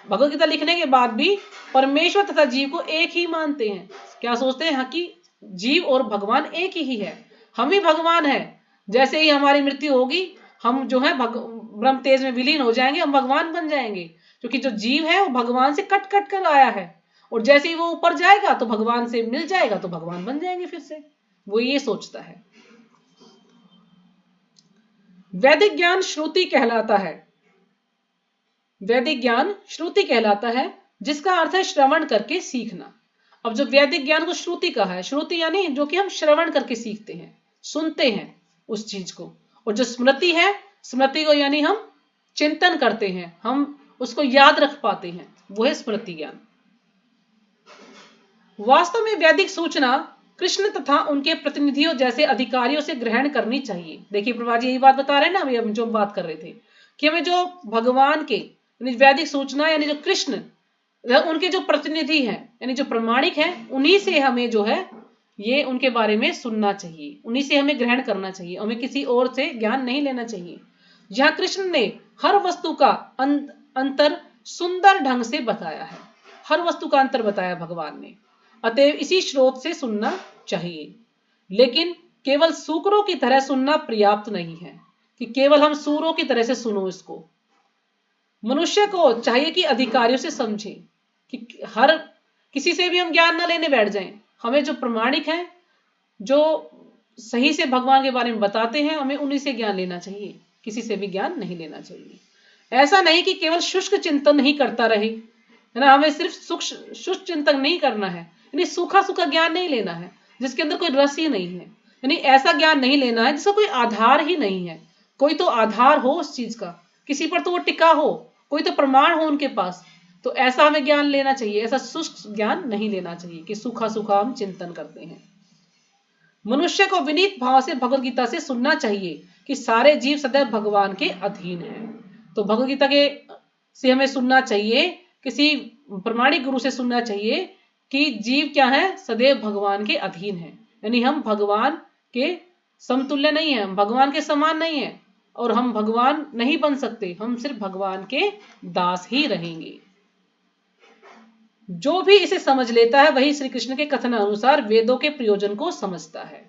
भगवद गीता लिखने के बाद भी परमेश्वर तथा जीव को एक ही मानते हैं, क्या सोचते हैं, हाँ कि जीव और भगवान एक ही है, हम ही भगवान है, जैसे ही हमारी मृत्यु होगी हम जो है ब्रह्म तेज में विलीन हो जाएंगे, हम भगवान बन जाएंगे, क्योंकि जो जीव है वो भगवान से कट कट कर आया है, और जैसे ही वो ऊपर जाएगा तो भगवान से मिल जाएगा तो भगवान बन जाएंगे फिर से, वो ये सोचता है। वैदिक ज्ञान श्रुति कहलाता है, वैदिक ज्ञान श्रुति कहलाता है, जिसका अर्थ है श्रवण करके सीखना। अब जो वैदिक ज्ञान को श्रुति कहा है, श्रुति यानी जो कि हम श्रवण करके सीखते हैं, सुनते हैं उस चीज को, और जो स्मृति है, स्मृति को यानी हम चिंतन करते हैं, हम उसको याद रख पाते हैं, वो है स्मृति ज्ञान। वास्तव में वैदिक सूचना कृष्ण तथा उनके प्रतिनिधियों जैसे अधिकारियों से ग्रहण करनी चाहिए। देखिए प्रभा जी यही बात बता रहे हैं ना, अभी हम जो बात कर रहे थे कि हमें जो भगवान के वैदिक सूचना यानी जो कृष्ण उनके जो प्रतिनिधि हैं, यानी जो प्रमाणिक हैं, उन्हीं से हमें जो है ये उनके बारे में सुनना चाहिए, उन्हीं से हमें ग्रहण करना चाहिए, हमें किसी और से ज्ञान नहीं लेना चाहिए। जहां कृष्ण ने हर वस्तु का अंतर सुंदर ढंग से बताया है। हर वस्तु का अंतर बताया भगवान ने, अतएव इसी स्रोत से सुनना चाहिए। लेकिन केवल सूकरों की तरह सुनना पर्याप्त नहीं है कि केवल हम सूरों की तरह से सुनो इसको। मनुष्य को चाहिए कि अधिकारियों से समझे, कि हर किसी से भी हम ज्ञान न लेने बैठ जाएं। हमें जो प्रमाणिक हैं, जो सही से भगवान के बारे में बताते हैं, हमें उन्हीं से ज्ञान लेना चाहिए, किसी से भी ज्ञान नहीं लेना चाहिए। ऐसा नहीं कि केवल शुष्क चिंतन ही करता रहे, है ना, हमें सिर्फ शुष्क चिंतन नहीं करना है, यानी सूखा सूखा ज्ञान नहीं लेना है जिसके अंदर कोई रस ही नहीं है, यानी ऐसा ज्ञान नहीं लेना है जिसका कोई आधार ही नहीं है। कोई तो आधार हो उस चीज का, किसी पर तो वो टिका हो, कोई तो प्रमाण हो उनके पास, तो ऐसा हमें ज्ञान लेना चाहिए। ऐसा शुष्क ज्ञान नहीं लेना चाहिए कि सूखा सूखा हम चिंतन करते हैं। मनुष्य को विनीत भाव से भगवत गीता से सुनना चाहिए कि सारे जीव सदैव भगवान के अधीन हैं। तो भगवत गीता के से हमें सुनना चाहिए, किसी प्रमाणिक गुरु से सुनना चाहिए कि जीव क्या है, सदैव भगवान के अधीन है, यानी हम भगवान के समतुल्य नहीं है, हम भगवान के समान नहीं है, और हम भगवान नहीं बन सकते, हम सिर्फ भगवान के दास ही रहेंगे। जो भी इसे समझ लेता है वही श्री कृष्ण के कथन अनुसार वेदों के प्रयोजन को समझता है।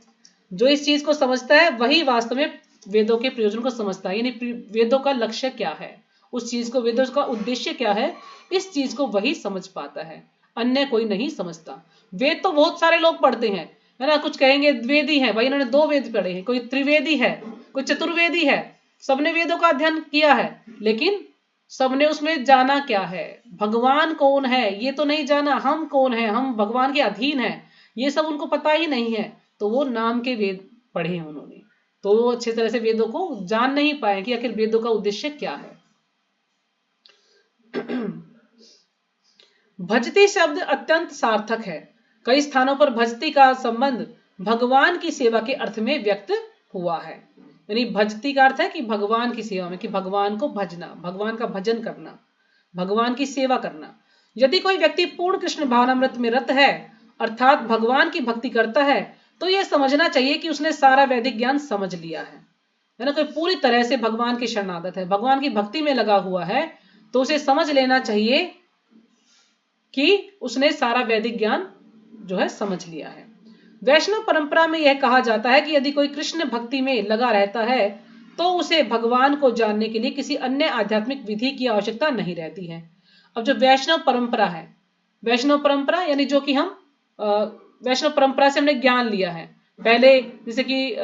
जो इस चीज को समझता है वही वास्तव में वेदों के प्रयोजन को समझता है, यानी वेदों का लक्ष्य क्या है, उस चीज को, वेदों का उद्देश्य क्या है, इस चीज को वही समझ पाता है, अन्य कोई नहीं समझता। वेद तो बहुत सारे लोग पढ़ते हैं, है ना, कुछ कहेंगे वेदी है, भाई इन्होंने 2 वेद पढ़े हैं, कोई त्रिवेदी है, कोई चतुर्वेदी है, सबने वेदों का अध्ययन किया है, लेकिन सबने उसमें जाना क्या है, भगवान कौन है ये तो नहीं जाना, हम कौन है, हम भगवान के अधीन है, ये सब उनको पता ही नहीं है। तो वो नाम के वेद पढ़े हैं उन्होंने, तो वो अच्छे तरह से वेदों को जान नहीं पाए कि आखिर वेदों का उद्देश्य क्या है। भजती शब्द अत्यंत सार्थक है। कई स्थानों पर भजती का संबंध भगवान की सेवा के अर्थ में व्यक्त हुआ है, यानी भजती का अर्थ है कि भगवान की सेवा में, कि भगवान को भजना, भगवान का भजन करना, भगवान की सेवा करना। यदि कोई व्यक्ति पूर्ण कृष्ण भावनामृत में रत है, अर्थात भगवान की भक्ति करता है, तो यह समझना चाहिए कि उसने सारा वैदिक ज्ञान समझ लिया है ना। कोई पूरी तरह से भगवान की शरणागत है, भगवान की भक्ति में लगा हुआ है, तो उसे समझ लेना चाहिए कि उसने सारा वैदिक ज्ञान जो है समझ लिया है। वैष्णव परंपरा में यह कहा जाता है कि यदि कोई कृष्ण भक्ति में लगा रहता है तो उसे भगवान को जानने के लिए किसी अन्य आध्यात्मिक विधि की आवश्यकता नहीं रहती है। अब जो वैष्णव परंपरा है, वैष्णव परंपरा यानी जो कि हम वैष्णव परंपरा से हमने ज्ञान लिया है, पहले जैसे कि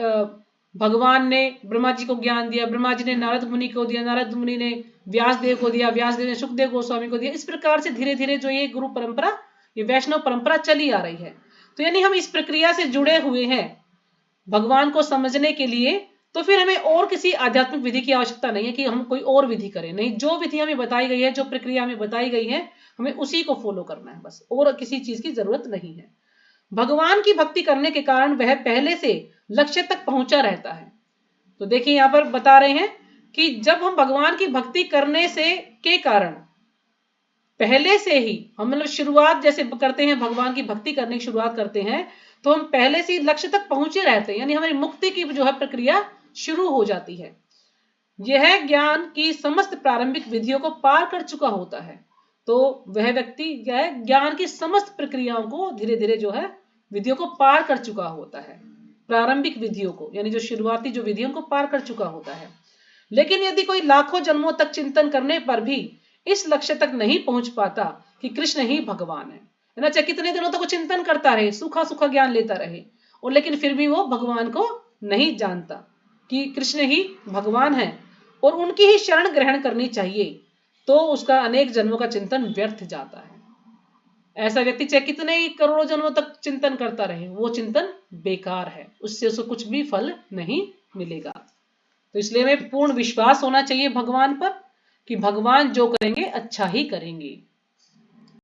भगवान ने ब्रह्मा जी को ज्ञान दिया, ब्रह्मा जी ने नारद मुनि को दिया, नारद मुनि ने व्यास देव को दिया, व्यास देव ने सुखदेव गोस्वामी को दिया। इस प्रकार से धीरे धीरे जो ये गुरु परंपरा, ये वैष्णव परंपरा चली आ रही है। तो यानी हम इस प्रक्रिया से जुड़े हुए हैं भगवान को समझने के लिए, तो फिर हमें और किसी आध्यात्मिक विधि की आवश्यकता नहीं है कि हम कोई और विधि करें, नहीं, जो विधि हमें बताई गई है, जो प्रक्रिया हमें बताई गई है, हमें उसी को फॉलो करना है बस, और किसी चीज की जरूरत नहीं है। भगवान की भक्ति करने के कारण वह पहले से लक्ष्य तक पहुंचा रहता है। तो देखिए यहां पर बता रहे हैं कि जब हम भगवान की भक्ति करने से के कारण पहले से ही हम मतलब शुरुआत जैसे करते हैं, भगवान की भक्ति करने की शुरुआत करते हैं, तो हम पहले से ही लक्ष्य तक पहुंचे रहते हैं, यानी हमारी मुक्ति की जो है प्रक्रिया शुरू हो जाती है। यह ज्ञान की समस्त प्रारंभिक विधियों को पार कर चुका होता है, तो वह व्यक्ति क्या है, ज्ञान की समस्त प्रक्रियाओं को धीरे धीरे जो है विधियों को पार कर चुका होता है, प्रारंभिक विधियों को, यानी जो शुरुआती जो विधियों को पार कर चुका होता है। लेकिन यदि कोई लाखों जन्मों तक चिंतन करने पर भी इस लक्ष्य तक नहीं पहुंच पाता कि कृष्ण ही भगवान है ना, चाहे कितने दिनों तक वो चिंतन करता रहे, सूखा सूखा ज्ञान लेता रहे, और लेकिन फिर भी वो भगवान को नहीं जानता कि कृष्ण ही भगवान है और उनकी ही शरण ग्रहण करनी चाहिए, तो उसका अनेक जन्मों का चिंतन व्यर्थ जाता है। ऐसा व्यक्ति चाहे कितने ही करोड़ों जन्मों तक चिंतन करता रहे, वो चिंतन बेकार है, उससे उसको कुछ भी फल नहीं मिलेगा। तो इसलिए हमें पूर्ण विश्वास होना चाहिए भगवान पर कि भगवान जो करेंगे अच्छा ही करेंगे।